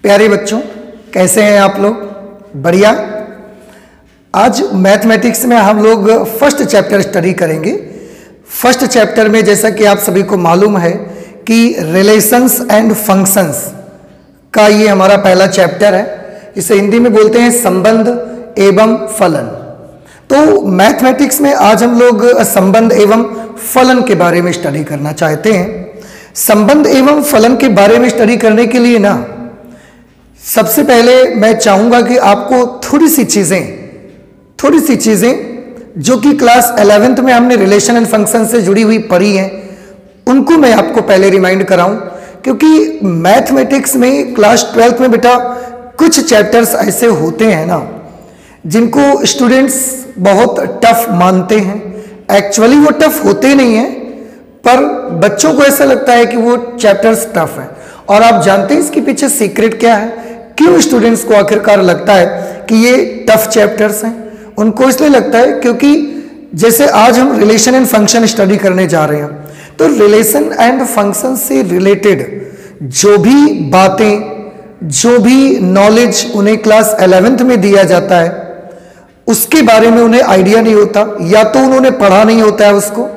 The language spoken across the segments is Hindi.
प्यारे बच्चों, कैसे हैं आप लोग? बढ़िया। आज मैथमेटिक्स में हम लोग फर्स्ट चैप्टर स्टडी करेंगे। फर्स्ट चैप्टर में जैसा कि आप सभी को मालूम है कि रिलेशंस एंड फंक्शंस का ये हमारा पहला चैप्टर है। इसे हिंदी में बोलते हैं संबंध एवं फलन। तो मैथमेटिक्स में आज हम लोग संबंध एवं फलन के बारे में स्टडी करना चाहते हैं। संबंध एवं फलन के बारे में स्टडी करने के लिए ना सबसे पहले मैं चाहूंगा कि आपको थोड़ी सी चीजें जो कि क्लास 11th में हमने रिलेशन एंड फंक्शन से जुड़ी हुई पढ़ी हैं उनको मैं आपको पहले रिमाइंड कराऊं, क्योंकि मैथमेटिक्स में क्लास 12th में बेटा कुछ चैप्टर्स ऐसे होते हैं ना जिनको स्टूडेंट्स बहुत टफ मानते हैं। एक्चुअली वो टफ होते नहीं हैं, पर बच्चों को ऐसा लगता है कि वो चैप्टर्स टफ हैं। और आप जानते हैं इसके पीछे सीक्रेट क्या है, क्यों स्टूडेंट्स को आखिरकार लगता है कि ये टफ चैप्टर्स हैं? उनको इसलिए लगता है क्योंकि जैसे आज हम रिलेशन एंड फंक्शन स्टडी करने जा रहे हैं, तो रिलेशन एंड फंक्शन से रिलेटेड जो भी बातें, जो भी नॉलेज उन्हें क्लास 11th में दिया जाता है उसके बारे में उन्हें आइडिया नहीं होता, या तो उन्होंने पढ़ा नहीं होता है उसको,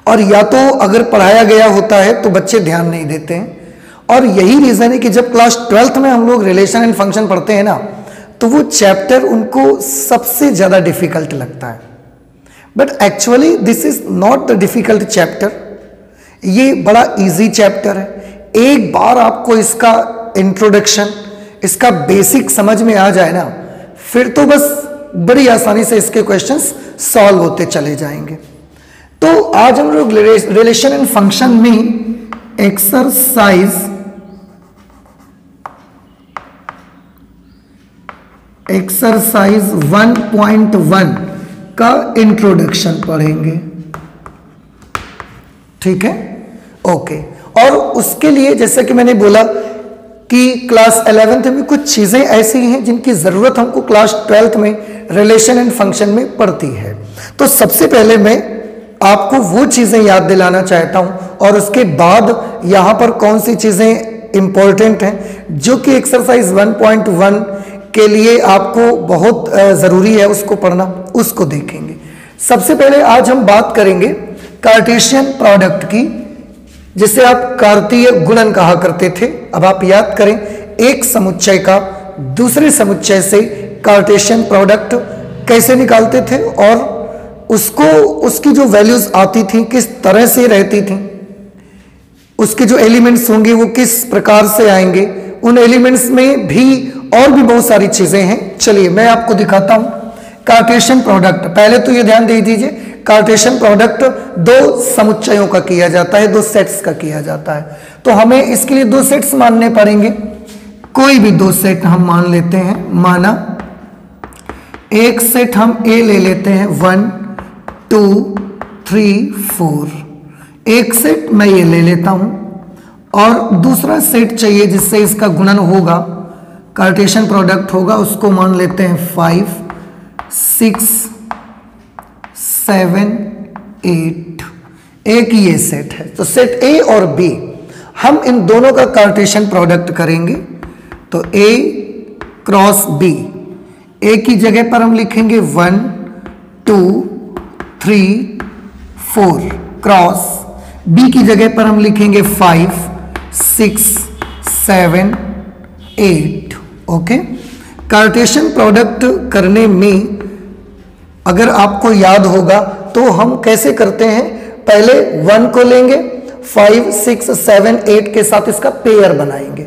और या तो अगर पढ़ाया गया होता है तो बच्चे ध्यान नहीं देते हैं। और यही रीजन है कि जब क्लास 12th में हम लोग रिलेशन एंड फंक्शन पढ़ते हैं ना, तो वो चैप्टर उनको सबसे ज्यादा डिफिकल्ट लगता है। But actually this is not the difficult chapter. ये बड़ा इजी चैप्टर है। एक बार आपको इसका इंट्रोडक्शन, इसका बेसिक समझ में आ जाए ना, फिर तो बस बड़ी आसानी से इसके क्वेश्चंस सॉल्व होते चले जाएंगे। तो आज हम लोग रिलेशन एंड फंक्शन में एक्सरसाइज 1.1 का इंट्रोडक्शन पढ़ेंगे। ठीक है, ओके। और उसके लिए जैसा कि मैंने बोला कि क्लास 11th में कुछ चीजें ऐसी हैं जिनकी जरूरत हमको क्लास 12th में रिलेशन एंड फंक्शन में पड़ती है। तो सबसे पहले मैं आपको वो चीजें याद दिलाना चाहता हूं, और उसके बाद यहां पर कौन सी चीजें इंपॉर्टेंट हैं जो कि एक्सरसाइज 1.1 के लिए आपको बहुत जरूरी है उसको पढ़ना, उसको देखेंगे। सबसे पहले आज हम बात करेंगे कार्टेशियन प्रोडक्ट की, जिसे आप कार्तीय गुणन कहा करते थे। अब आप याद करें, एक समुच्चय का दूसरे समुच्चय से कार्टेशियन प्रोडक्ट कैसे निकालते थे और उसको, उसकी जो वैल्यूज आती थी किस तरह से रहती थी, उसके जो एलिमेंट्स होंगे वो किस प्रकार से आएंगे, उन एलिमेंट्स में भी और भी बहुत सारी चीजें हैं। चलिए मैं आपको दिखाता हूं कार्टेशियन प्रोडक्ट। पहले तो ये ध्यान दे दीजिए, कार्टेशियन प्रोडक्ट दो समुच्चयों का किया जाता है, दो सेट्स का किया जाता है। तो हमें इसके लिए दो सेट्स मानने पड़ेंगे। कोई भी दो सेट हम मान लेते हैं। माना एक सेट हम ए ले लेते हैं, 1 2 3 4। एक सेट मैं ये ले लेता हूं, और दूसरा सेट चाहिए जिससे इसका गुणन होगा, कार्टेशियन प्रोडक्ट होगा, उसको मान लेते हैं 5 6 7 8। एक ये सेट है, तो सेट ए और बी, हम इन दोनों का कार्टेशियन प्रोडक्ट करेंगे। तो ए क्रॉस बी, ए की जगह पर हम लिखेंगे 1 2 3 4 क्रॉस, बी की जगह पर हम लिखेंगे 5 6 7 8। ओके, कार्टेशियन प्रोडक्ट करने में अगर आपको याद होगा तो हम कैसे करते हैं, पहले 1 को लेंगे, 5 6 7 8 के साथ इसका पेयर बनाएंगे।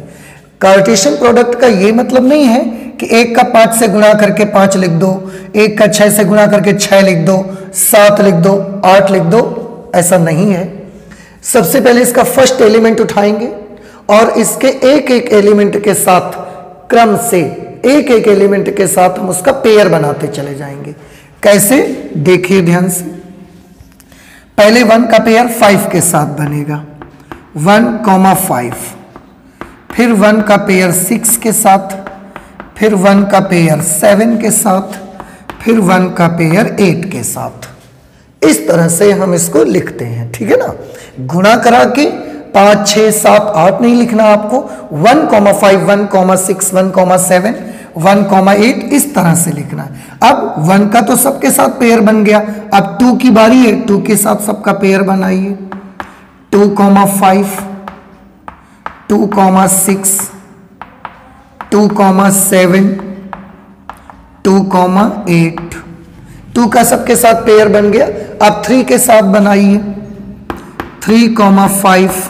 कार्टेशियन प्रोडक्ट का ये मतलब नहीं है कि एक का 5 से गुणा करके 5 लिख दो, एक का 6 से गुणा करके 6 लिख दो, 7 लिख दो, 8 लिख दो, ऐसा नहीं है। सबसे पहले इसका फर्स्ट एलिमेंट उठाएंगे और इसके एक एक एलिमेंट के साथ क्रम से, एक एक एलिमेंट के साथ हम उसका पेयर बनाते चले जाएंगे। कैसे, देखिए ध्यान से। पहले 1 का पेयर 5 के साथ बनेगा, 1,5। फिर 1 का पेयर 6 के साथ, फिर 1 का पेयर 7 के साथ, फिर 1 का पेयर 8 के साथ। इस तरह से हम इसको लिखते हैं, ठीक है ना। गुणा करा के 5 6 7 8 नहीं लिखना आपको, 1,5 1,6 1,7 1,8 इस तरह से लिखना है। अब 1 का तो सबके साथ पेयर बन गया, अब 2 की बारी है, 2 के साथ सबका पेयर बनाइए, 2,5 2,6 2,7 2,8 2 का सबके साथ पेयर बन गया। अब 3 के साथ बनाइए, 3,5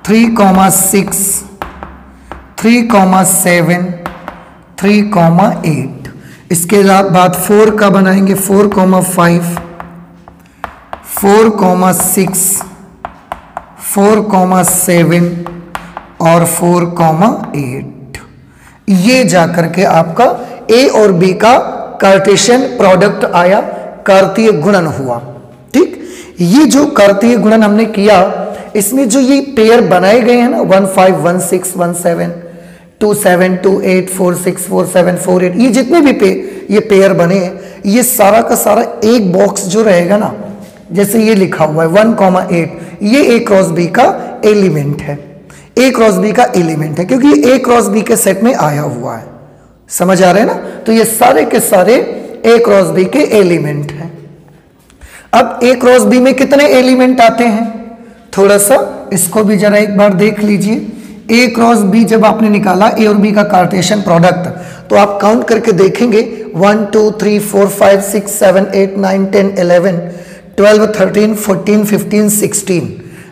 3,6 3,7 3,8। इसके बाद 4 का बनाएंगे, 4,5 4,6 4,7 और 4,8। ये जाकर के आपका ए और बी का कार्टेशियन प्रोडक्ट आया, कार्तीय गुणन हुआ। ठीक, ये जो कार्तीय गुणन हमने किया, इसमें जो ये पेयर बनाए गए हैं ना 1 5 1 6 1 7 2 7 2 8 4 6 4 7 4 8, ये जितने भी ये पेयर बने हैं, ये सारा का सारा एक बॉक्स जो रहेगा ना, जैसे ये लिखा हुआ है 1,8, ये ए क्रॉस बी का एलिमेंट है, ए क्रॉस बी का एलिमेंट है, क्योंकि ये ए क्रॉस बी के सेट में आया हुआ है। समझ आ रहे हैं ना? तो ये सारे के सारे ए क्रॉस बी के एलिमेंट हैं। अब ए क्रॉस बी में कितने एलिमेंट आते हैं, थोड़ा सा इसको भी जरा एक बार देख लीजिए। ए क्रॉस बी जब आपने निकाला ए और बी का कार्टेशियन प्रोडक्ट, तो आप काउंट करके देखेंगे 1 2 3 4 5 6 7 8 9 10 11 12 13 14 15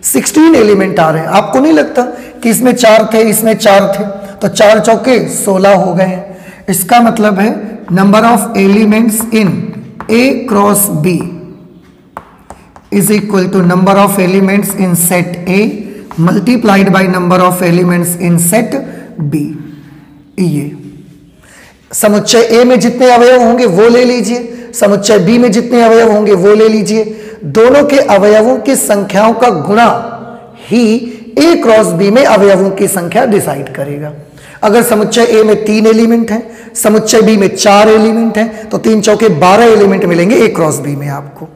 16 एलिमेंट आ रहे हैं। आपको नहीं लगता कि इसमें 4 थे, इसमें 4 थे, तो 4 चौके 16 हो गए हैं। इसका मतलब है number of elements in A cross B is equal to number of elements in set A multiplied by number of elements in set B. ये समुच्चय ए में जितने अवयव होंगे वो ले लीजिए, समुच्चय बी में जितने अवयव होंगे वो ले लीजिए। दोनों के अवयवों की संख्याओं का गुणा ही ए क्रॉस बी में अवयवों की संख्या डिसाइड करेगा। अगर समुच्चय ए में 3 एलिमेंट हैं, समुच्चय बी में 4 एलिमेंट हैं, तो 3 चौके 12 एलिमेंट मिलेंगे ए क्रॉस बी में आपको।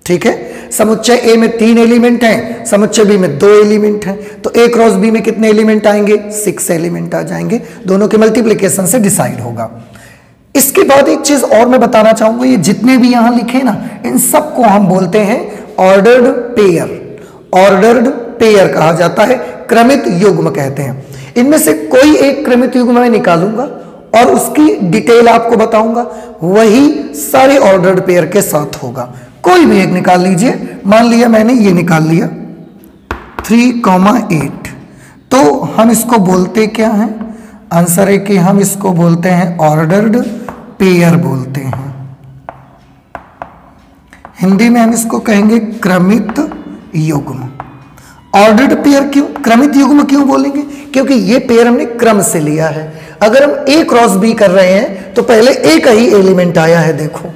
ठीक है, समुच्चय ए में 3 एलिमेंट हैं, समुच्चय बी में 2 एलिमेंट हैं, तो ए क्रॉस बी में कितने एलिमेंट आएंगे, 6 एलिमेंट आ जाएंगे। दोनों के मल्टीप्लिकेशन से डिसाइड होगा। इसके बाद एक चीज और मैं बताना चाहूंगा, ये जितने भी यहां लिखे ना, इन सबको हम बोलते हैं ऑर्डर्ड पेयर। ऑर्डर्ड पेयर कहा जाता है, क्रमित युग्म कहते हैं। इनमें से कोई एक क्रमित युग्म मैं निकालूंगा और उसकी डिटेल आपको बताऊंगा, वही सारे ऑर्डर्ड पेयर के साथ होगा। कोई भी एक निकाल लीजिए, मान लिया मैंने ये निकाल लिया 3,8, तो हम इसको बोलते क्या हैं, आंसर है कि हम इसको बोलते हैं ऑर्डर्ड पेयर बोलते हैं। हिंदी में हम इसको कहेंगे क्रमित युग्म। ऑर्डर्ड पेयर क्यों, क्रमित युग्म क्यों बोलेंगे, क्योंकि ये पेयर हमने क्रम से लिया है। अगर हम ए क्रॉस बी कर रहे हैं तो पहले ए का ही एलिमेंट आया है, देखो,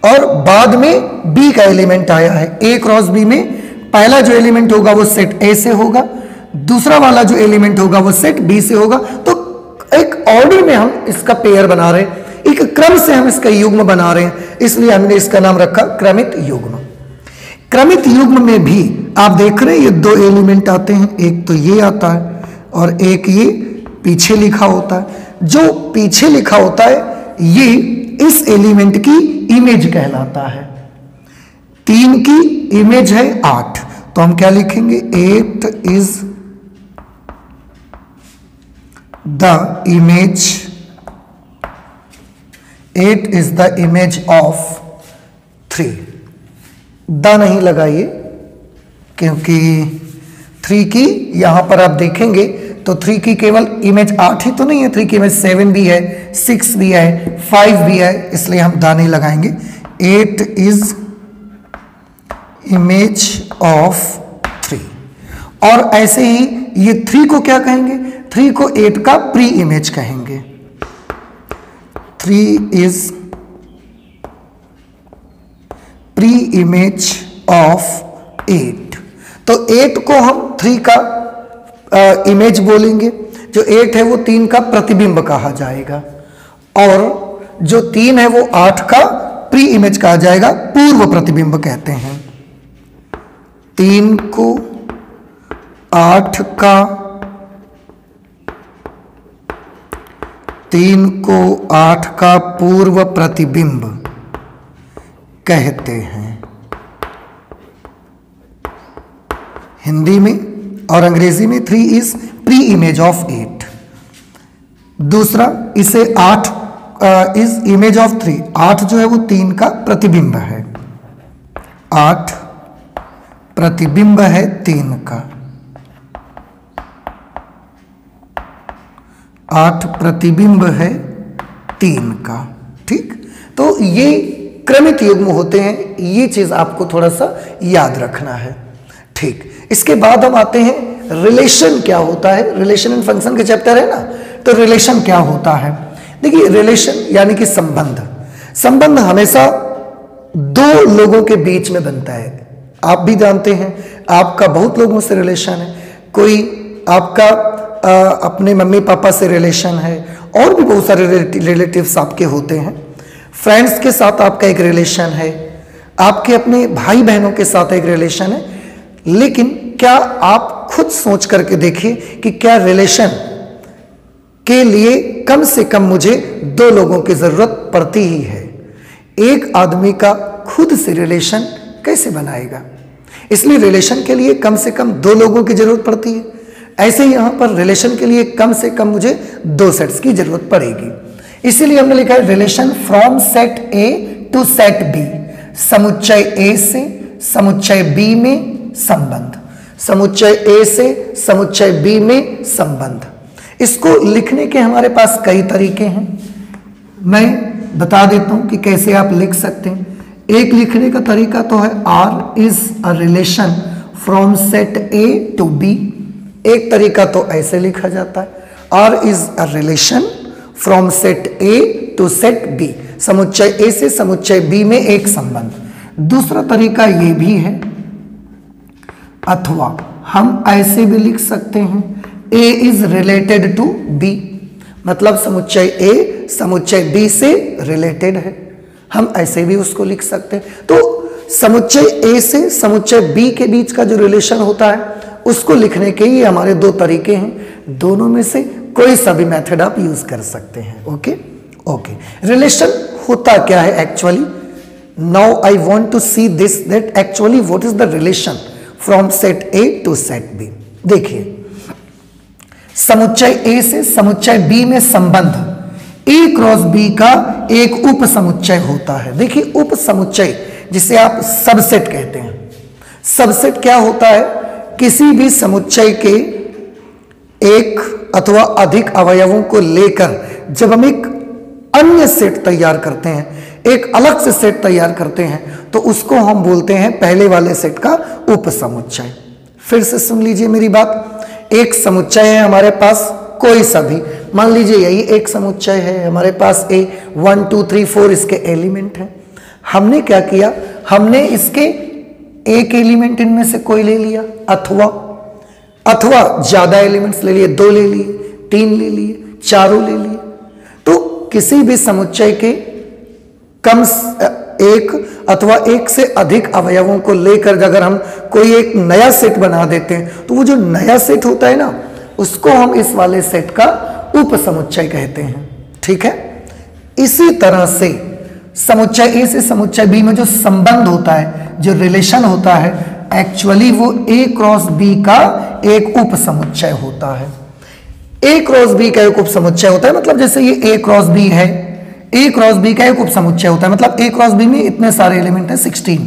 और बाद में बी का एलिमेंट आया है। ए क्रॉस बी में पहला जो एलिमेंट होगा वो सेट ए से होगा, दूसरा वाला जो एलिमेंट होगा वो सेट बी से होगा। तो एक ऑर्डर में हम इसका पेयर बना रहे हैं, एक क्रम से हम इसका युग्म बना रहे हैं, इसलिए हमने इसका नाम रखा क्रमित युग्म। क्रमित युग्म में भी आप देख रहे हैं ये 2 एलिमेंट आते हैं, एक तो ये आता है और एक ये पीछे लिखा होता है। जो पीछे लिखा होता है ये इस एलिमेंट की इमेज कहलाता है। 3 की इमेज है 8, तो हम क्या लिखेंगे, 8 is the image, 8 is the image of 3। The नहीं लगाइए, क्योंकि 3 की यहां पर आप देखेंगे तो 3 की केवल इमेज 8 ही तो नहीं है, 3 की इमेज 7 भी है, 6 भी है, 5 भी है, इसलिए हम द नहीं लगाएंगे। 8 इज इमेज ऑफ 3। और ऐसे ही ये 3 को क्या कहेंगे, 3 को 8 का प्री इमेज कहेंगे। 3 इज प्री इमेज ऑफ 8। तो 8 को हम 3 का इमेज बोलेंगे, जो 8 है वो 3 का प्रतिबिंब कहा जाएगा, और जो 3 है वो 8 का प्री इमेज कहा जाएगा, पूर्व प्रतिबिंब कहते हैं। 3 को 8 का 3 को 8 का पूर्व प्रतिबिंब कहते हैं हिंदी में, और अंग्रेजी में 3 इज प्री इमेज ऑफ 8। दूसरा, इसे 8 इज इमेज ऑफ 3, 8 जो है वो 3 का प्रतिबिंब है, 8 प्रतिबिंब है 3 का, 8 प्रतिबिंब है 3 का। ठीक, तो ये क्रमित युग्म होते हैं, ये चीज आपको थोड़ा सा याद रखना है। ठीक, इसके बाद हम आते हैं रिलेशन क्या होता है। रिलेशन एंड फंक्शन के चैप्टर है ना, तो रिलेशन क्या होता है। देखिए, रिलेशन यानी कि संबंध, संबंध हमेशा दो लोगों के बीच में बनता है। आप भी जानते हैं, आपका बहुत लोगों से रिलेशन है, कोई आपका अपने मम्मी पापा से रिलेशन है, और भी बहुत सारे रिलेटिव्स आपके होते हैं। फ्रेंड्स के साथ आपका एक रिलेशन है, आपके अपने भाई बहनों के साथ एक रिलेशन है। लेकिन क्या आप खुद सोच करके देखिए कि क्या रिलेशन के लिए कम से कम मुझे 2 लोगों की जरूरत पड़ती ही है। एक आदमी का खुद से रिलेशन कैसे बनाएगा, इसलिए रिलेशन के लिए कम से कम 2 लोगों की जरूरत पड़ती है। ऐसे ही यहां पर रिलेशन के लिए कम से कम मुझे 2 सेट्स की जरूरत पड़ेगी। इसीलिए हमने लिखा है relation from set A to set B, समुच्चय ए से समुच्चय बी में संबंध, समुच्चय ए से समुच्चय बी में संबंध। इसको लिखने के हमारे पास कई तरीके हैं, मैं बता देता हूं कि कैसे आप लिख सकते हैं। एक लिखने का तरीका तो है R is a relation from set A to B. एक तरीका तो ऐसे लिखा जाता है R is a relation from set A to set B, समुच्चय ए से समुच्चय बी में एक संबंध। दूसरा तरीका ये भी है, अथवा हम ऐसे भी लिख सकते हैं A is related to B, मतलब समुच्चय A समुच्चय B से रिलेटेड है, हम ऐसे भी उसको लिख सकते हैं। तो समुच्चय A से समुच्चय B के बीच का जो रिलेशन होता है उसको लिखने के ये हमारे 2 तरीके हैं, दोनों में से कोई सा भी मेथड आप यूज कर सकते हैं। ओके ओके, रिलेशन होता क्या है actually. Now I want to see this, that actually what is the relation from set A to set B. देखिए, समुच्चय ए से समुच्चय बी में संबंध ए क्रॉस बी का एक उप समुच्चय होता है। देखिए, उप समुच्चय जिसे आप सबसेट कहते हैं। सबसेट क्या होता है, किसी भी समुच्चय के एक अथवा अधिक अवयवों को लेकर जब हम एक अन्य सेट तैयार करते हैं, एक अलग से सेट तैयार करते हैं, तो उसको हम बोलते हैं पहले वाले सेट का उप समुच्चय। फिर से सुन लीजिए मेरी बात, एक समुच्चय है हमारे पास कोई सा भी, मान लीजिए यही एक समुच्चय है हमारे पास, ए 1 2 3 4 इसके एलिमेंट हैं। हमने क्या किया, हमने इसके एक एलिमेंट इनमें से कोई ले लिया, अथवा ज्यादा एलिमेंट्स ले लिए, 2 ले लिए, 3 ले लिए, 4 ले लिए। तो किसी भी समुच्चय के कम एक अथवा एक से अधिक अवयवों को लेकर अगर हम कोई एक नया सेट बना देते हैं, तो वो जो नया सेट होता है ना, उसको हम इस वाले सेट का उप समुच्चय कहते हैं। ठीक है, इसी तरह से समुच्चय ए से समुच्चय बी में जो संबंध होता है, जो रिलेशन होता है, एक्चुअली वो ए क्रॉस बी का एक उप समुच्चय होता है। ए क्रॉस बी का एक उप समुच्चय होता है, मतलब जैसे ये ए क्रॉस बी है, ए क्रॉस बी का एक उप समुच्चय होता है, मतलब ए क्रॉस बी में इतने सारे एलिमेंट हैं 16।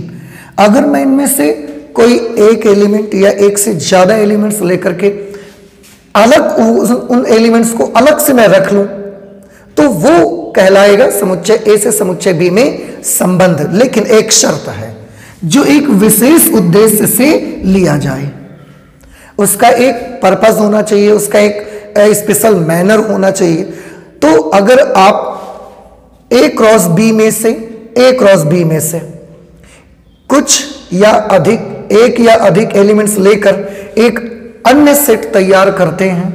अगर मैं इनमें से कोई एक एलिमेंट या एक से ज्यादा एलिमेंट्स लेकर के अलग उन एलिमेंट्स को अलग से मैं रख लूं, तो वो कहलाएगा समुच्चय ए से समुच्चय बी में संबंध। लेकिन एक शर्त है, जो एक विशेष उद्देश्य से लिया जाए, उसका एक पर्पस होना चाहिए, उसका एक स्पेशल मैनर होना चाहिए। तो अगर आप ए क्रॉस बी में से कुछ या अधिक, एक या अधिक एलिमेंट्स लेकर एक अन्य सेट तैयार करते हैं,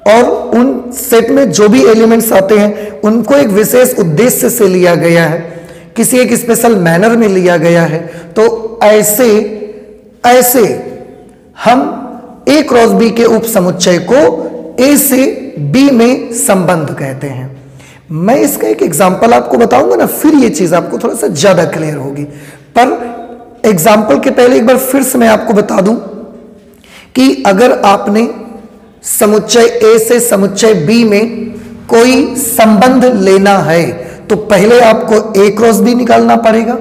और उन सेट में जो भी एलिमेंट्स आते हैं उनको एक विशेष उद्देश्य से लिया गया है, किसी एक स्पेशल मैनर में लिया गया है, तो ऐसे हम ए क्रॉस बी के उप समुच्चय को ए से बी में संबंध कहते हैं। मैं इसका एक एग्जाम्पल आपको बताऊंगा ना, फिर ये चीज आपको थोड़ा सा ज्यादा क्लियर होगी। पर एग्जाम्पल के पहले एक बार फिर से मैं आपको बता दूं कि अगर आपने समुच्चय ए से समुच्चय बी में कोई संबंध लेना है तो पहले आपको ए क्रॉस बी निकालना पड़ेगा,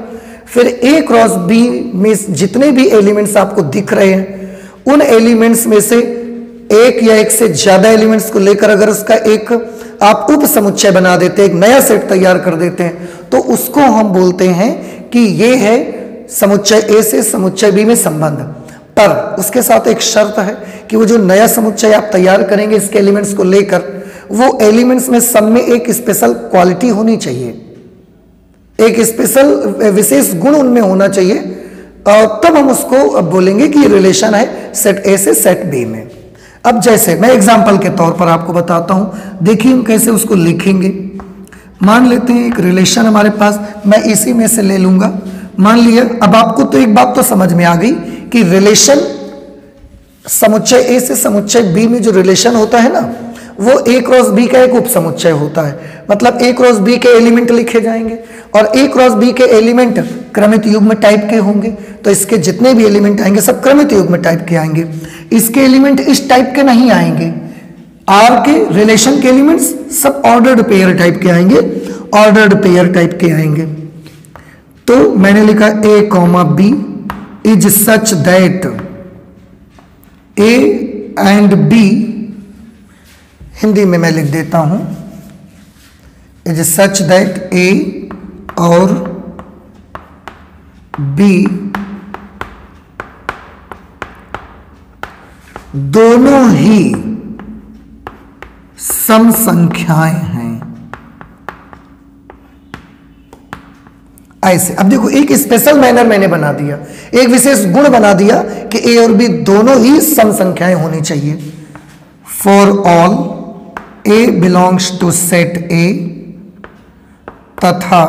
फिर ए क्रॉस बी में जितने भी एलिमेंट्स आपको दिख रहे हैं उन एलिमेंट्स में से एक या एक से ज्यादा एलिमेंट्स को लेकर अगर उसका एक आप उप समुच्चय बना देते हैं, एक नया सेट तैयार कर देते हैं, तो उसको हम बोलते हैं कि ये है समुच्चय ए से समुच्चय बी में संबंध। पर उसके साथ एक शर्त है कि वो जो नया समुच्चय आप तैयार करेंगे इसके एलिमेंट्स को लेकर, वो एलिमेंट्स में सब में एक स्पेशल क्वालिटी होनी चाहिए, एक स्पेशल विशेष गुण उनमें होना चाहिए, और तब हम उसको बोलेंगे कि रिलेशन है सेट ए से सेट बी में। अब जैसे मैं एग्जांपल के तौर पर आपको बताता हूं, देखिए हम कैसे उसको लिखेंगे। मान लेते हैं एक रिलेशन हमारे पास, मैं इसी में से ले लूंगा। मान लिया, अब आपको तो एक बात तो समझ में आ गई कि रिलेशन समुच्चय ए से समुच्चय बी में जो रिलेशन होता है ना, वो ए क्रॉस बी का एक उप समुच्चय होता है। मतलब ए क्रॉस बी के एलिमेंट लिखे जाएंगे और ए क्रॉस बी के एलिमेंट क्रमित युग्म टाइप के होंगे, तो इसके जितने भी एलिमेंट आएंगे सब क्रमित युग्म टाइप के आएंगे। इसके एलिमेंट इस टाइप के नहीं आएंगे, आर के रिलेशन के एलिमेंट्स सब ऑर्डर्ड पेयर टाइप के आएंगे, ऑर्डर्ड पेयर टाइप के आएंगे। तो मैंने लिखा A comma B is such that A and B, Hindi में मैं लिख देता हूं, इज सच दैट ए और बी दोनों ही सम संख्याएं हैं। ऐसे अब देखो एक स्पेशल मैनर मैंने बना दिया, एक विशेष गुण बना दिया कि ए और बी दोनों ही सम संख्याएं होनी चाहिए। For all A belongs to set A तथा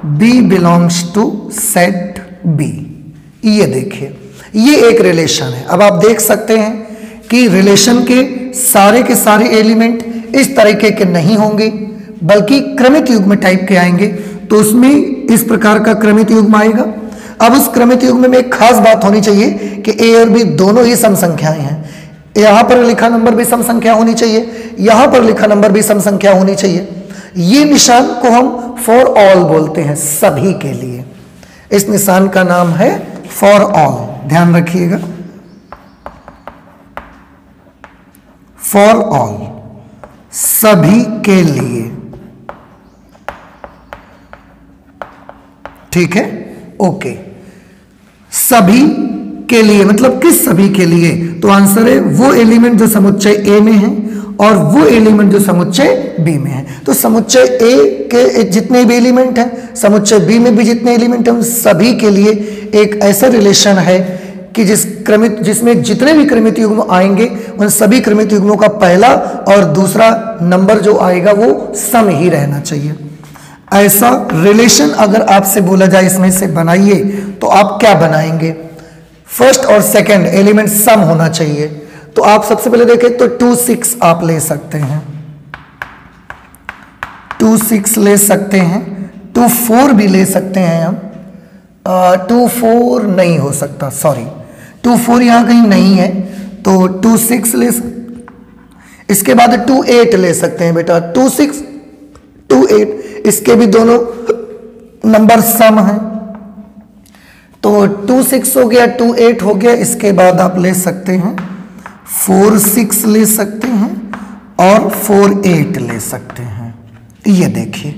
B belongs to set B. ये देखिए ये एक रिलेशन है। अब आप देख सकते हैं कि रिलेशन के सारे एलिमेंट इस तरीके के नहीं होंगे बल्कि क्रमित युग्म टाइप के आएंगे। तो उसमें इस प्रकार का क्रमित युग्म आएगा। अब उस क्रमित युग्म में एक खास बात होनी चाहिए कि ए और बी दोनों ही सम संख्याएं हैं। यहां पर लिखा नंबर भी सम संख्या होनी चाहिए, यहां पर लिखा नंबर भी सम संख्या होनी चाहिए। ये निशान को हम फॉर ऑल बोलते हैं, सभी के लिए। इस निशान का नाम है फॉर ऑल, ध्यान रखिएगा, फॉर ऑल, सभी के लिए। ठीक है, ओके। सभी के लिए मतलब किस सभी के लिए? तो आंसर है वो एलिमेंट जो समुच्चय ए में है और वो एलिमेंट जो समुच्चय बी में है। तो समुच्चय ए के जितने भी एलिमेंट हैं, समुच्चय बी में भी जितने एलिमेंट हैं, उन सभी के लिए एक ऐसा रिलेशन है कि जिसमें जितने भी क्रमित युग्म आएंगे उन सभी क्रमित युग्मों का पहला और दूसरा नंबर जो आएगा वो सम ही रहना चाहिए। ऐसा रिलेशन अगर आपसे बोला जाए इसमें से बनाइए तो आप क्या बनाएंगे? फर्स्ट और सेकंड एलिमेंट सम होना चाहिए। तो आप सबसे पहले देखें तो 2 6 आप ले सकते हैं, 2 6 ले सकते हैं, 2 4 भी ले सकते हैं हम। 2 4 नहीं हो सकता, सॉरी 2 4 यहां कहीं नहीं है, तो 2 6 ले इसके बाद 2 8 ले सकते हैं बेटा, 2 6 2 8, इसके भी दोनों नंबर सम हैं। तो 2 6 हो गया, 2 8 हो गया। इसके बाद आप ले सकते हैं 4 6 ले सकते हैं और 4 8 ले सकते हैं। ये देखिए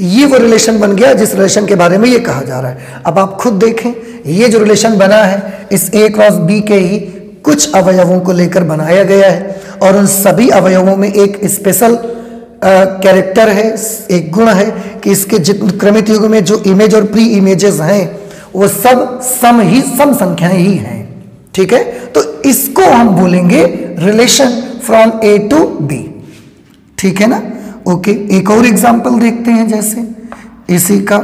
ये वो रिलेशन बन गया जिस रिलेशन के बारे में ये कहा जा रहा है। अब आप खुद देखें ये जो रिलेशन बना है इस ए क्रॉस बी के ही कुछ अवयवों को लेकर बनाया गया है और उन सभी अवयवों में एक स्पेशल कैरेक्टर है, एक गुण है कि इसके जितने क्रमित युग्म में जो इमेज और प्री इमेजेस हैं वो सब सम संख्याएं ही हैं। ठीक है, तो इसको हम बोलेंगे relation from A to B. ठीक है ना, ओके। एक और एग्जांपल देखते हैं, जैसे इसी का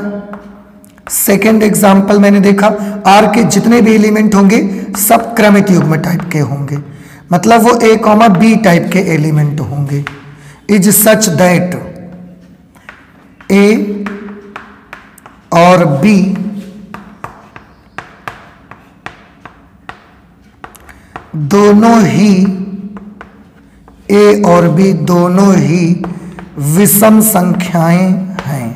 सेकंड एग्जांपल मैंने देखा आर के जितने भी एलिमेंट होंगे सब क्रमित युग्म टाइप के होंगे। मतलब वो A कॉमा B टाइप के एलिमेंट होंगे। इज सच दैट A और B दोनों ही A और B दोनों ही विषम संख्याएं हैं,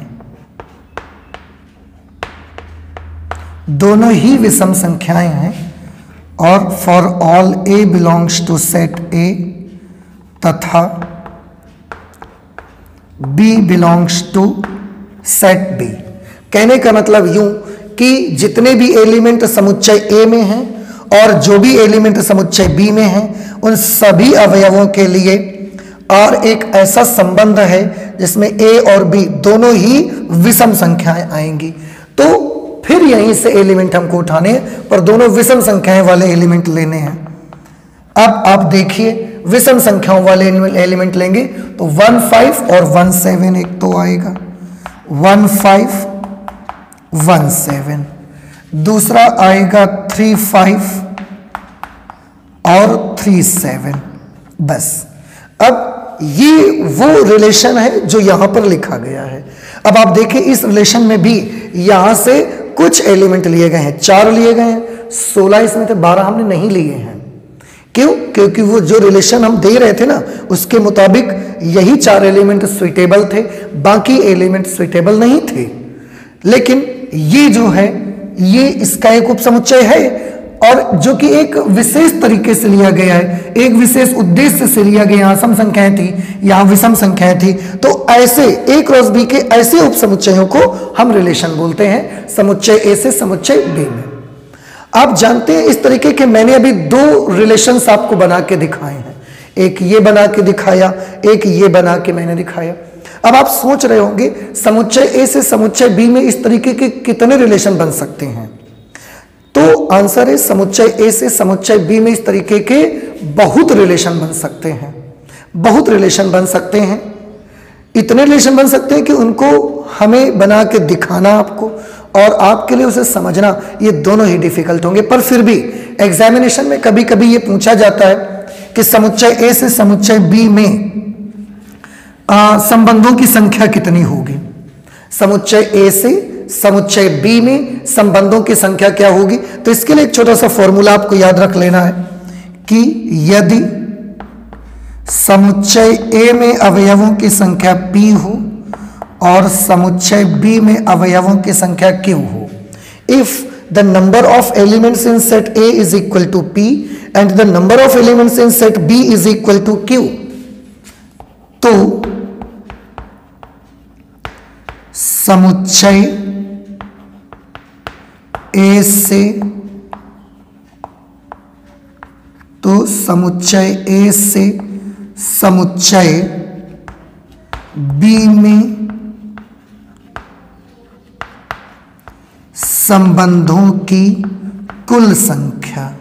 दोनों ही विषम संख्याएं हैं। और for all A belongs to set A तथा B belongs to set B। कहने का मतलब यूं कि जितने भी एलिमेंट समुच्चय A में हैं और जो भी एलिमेंट समुच्चय B में हैं, उन सभी अवयवों के लिए और एक ऐसा संबंध है जिसमें A और B दोनों ही विषम संख्याएं आएंगी। तो फिर यहीं से एलिमेंट हमको उठाने हैं, पर दोनों विषम संख्याएं वाले एलिमेंट लेने हैं। अब आप देखिए, विषम संख्याओं वाले एलिमेंट लेंगे तो 1 5 और 1 7 एक तो आएगा, 1 5 1 7। दूसरा आएगा 3 5 और 3 7। बस अब ये वो रिलेशन है जो यहां पर लिखा गया है। अब आप देखिए, इस रिलेशन में भी यहां से कुछ एलिमेंट लिए गए हैं, 4 लिए गए हैं, 16 इसमें थे, 12 हमने नहीं लिए हैं। क्यों? क्योंकि वो जो रिलेशन हम दे रहे थे ना, उसके मुताबिक यही 4 एलिमेंट सुइटेबल थे, बाकी एलिमेंट सुइटेबल नहीं थे। लेकिन ये जो है, ये इसका एक उपसमुच्चय है और जो कि एक विशेष तरीके से लिया गया है, एक विशेष उद्देश्य से लिया गया। यहां सम संख्याएं थी, यहां विषम संख्याएं थी, तो ऐसे A क्रॉस B के ऐसे उपसमुच्चयों को हम रिलेशन बोलते हैं, समुच्चय A से समुच्चय B में। आप जानते हैं, इस तरीके के मैंने अभी 2 रिलेशंस आपको बना के दिखाए हैं, एक ये बना के दिखाया, एक ये बना के मैंने दिखाया। अब आप सोच रहे होंगे, समुच्चय A से समुच्चय B में इस तरीके के कितने रिलेशन बन सकते हैं? तो आंसर है, समुच्चय A से समुच्चय B में इस तरीके के बहुत रिलेशन बन सकते हैं, बहुत रिलेशन बन सकते हैं। इतने रिलेशन बन सकते हैं कि उनको हमें बना के दिखाना आपको और आपके लिए उसे समझना, ये दोनों ही डिफिकल्ट होंगे। पर फिर भी एग्जामिनेशन में कभी कभी ये पूछा जाता है कि समुच्चय A से समुच्चय B में संबंधों की संख्या कितनी होगी। समुच्चय A से समुच्चय B में संबंधों की संख्या क्या होगी? तो इसके लिए एक छोटा सा फॉर्मूला आपको याद रख लेना है कि यदि समुच्चय A में अवयवों की संख्या P हो और समुच्चय B में अवयवों की संख्या Q हो, if the number of elements in set A is equal to P and the number of elements in set B is equal to Q, तो समुच्चय A से, तो समुच्चय A से समुच्चय B में संबंधों की कुल संख्या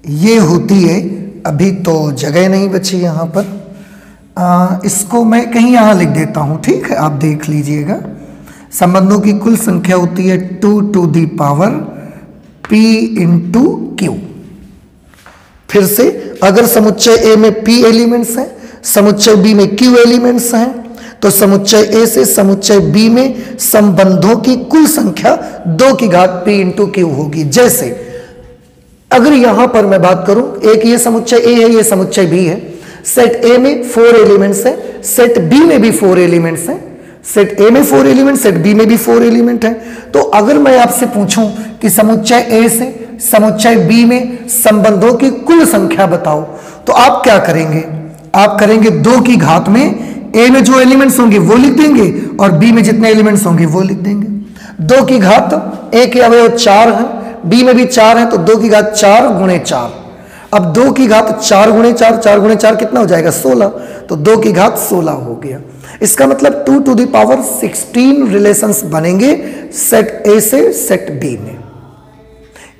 ये होती है। अभी तो जगह नहीं बची यहां पर, इसको मैं कहीं यहां लिख देता हूं, ठीक है, आप देख लीजिएगा। संबंधों की कुल संख्या होती है 2 to the power P into Q। फिर से, अगर समुच्चय A में P एलिमेंट्स हैं, समुच्चय B में Q एलिमेंट्स हैं, तो समुच्चय A से समुच्चय B में संबंधों की कुल संख्या 2 की घात P इंटू Q होगी। जैसे अगर यहां पर मैं बात करूं, एक ये समुच्चय A है, ये समुच्चय B है, सेट A में 4 एलिमेंट्स हैं, सेट B में भी 4 एलिमेंट्स हैं, सेट A में 4 एलिमेंट, सेट B में भी 4 एलिमेंट हैं। तो अगर मैं आपसे पूछूं कि समुच्चय A से समुच्चय B में संबंधों की कुल संख्या बताओ, तो आप क्या करेंगे? आप करेंगे 2 की घात में A में जो एलिमेंट्स होंगे वो लिख देंगे और B में जितने एलिमेंट्स होंगे वो लिख देंगे। 2 की घात, A के अवयव 4 हैं, B में भी 4 हैं, तो 2 की घात 4 गुणे 4। अब 2 की घात 4 गुणे 4, 4 गुणे 4 कितना हो जाएगा? 16। तो 2 की घात 16 हो गया। इसका मतलब 2 टू द पावर 16 रिलेशंस बनेंगे सेट A से सेट B में।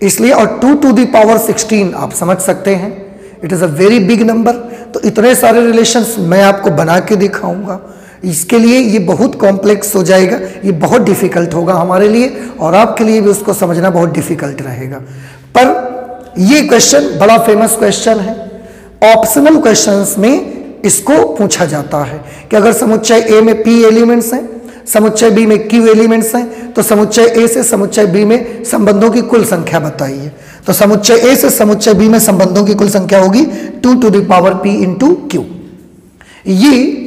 इसलिए, और 2 टू द पावर 16 आप समझ सकते हैं, it is a very big number. तो इतने सारे रिलेशंस मैं आपको बना के दिखाऊंगा। इसके लिए ये बहुत कॉम्प्लेक्स हो जाएगा, ये बहुत डिफिकल्ट होगा हमारे लिए और आपके लिए भी उसको समझना बहुत डिफिकल्ट रहेगा। पर ये क्वेश्चन बड़ा फेमस क्वेश्चन है, ऑप्शनल क्वेश्चंस में इसको पूछा जाता है कि अगर समुच्चय ए में p एलिमेंट्स हैं, समुच्चय बी में q एलिमेंट्स हैं, तो समुच्चय ए से समुच्चय बी में संबंधों की कुल संख्या बताइए। तो समुच्चय ए से समुच्चय बी में संबंधों की कुल संख्या होगी 2 to the power p into q। ये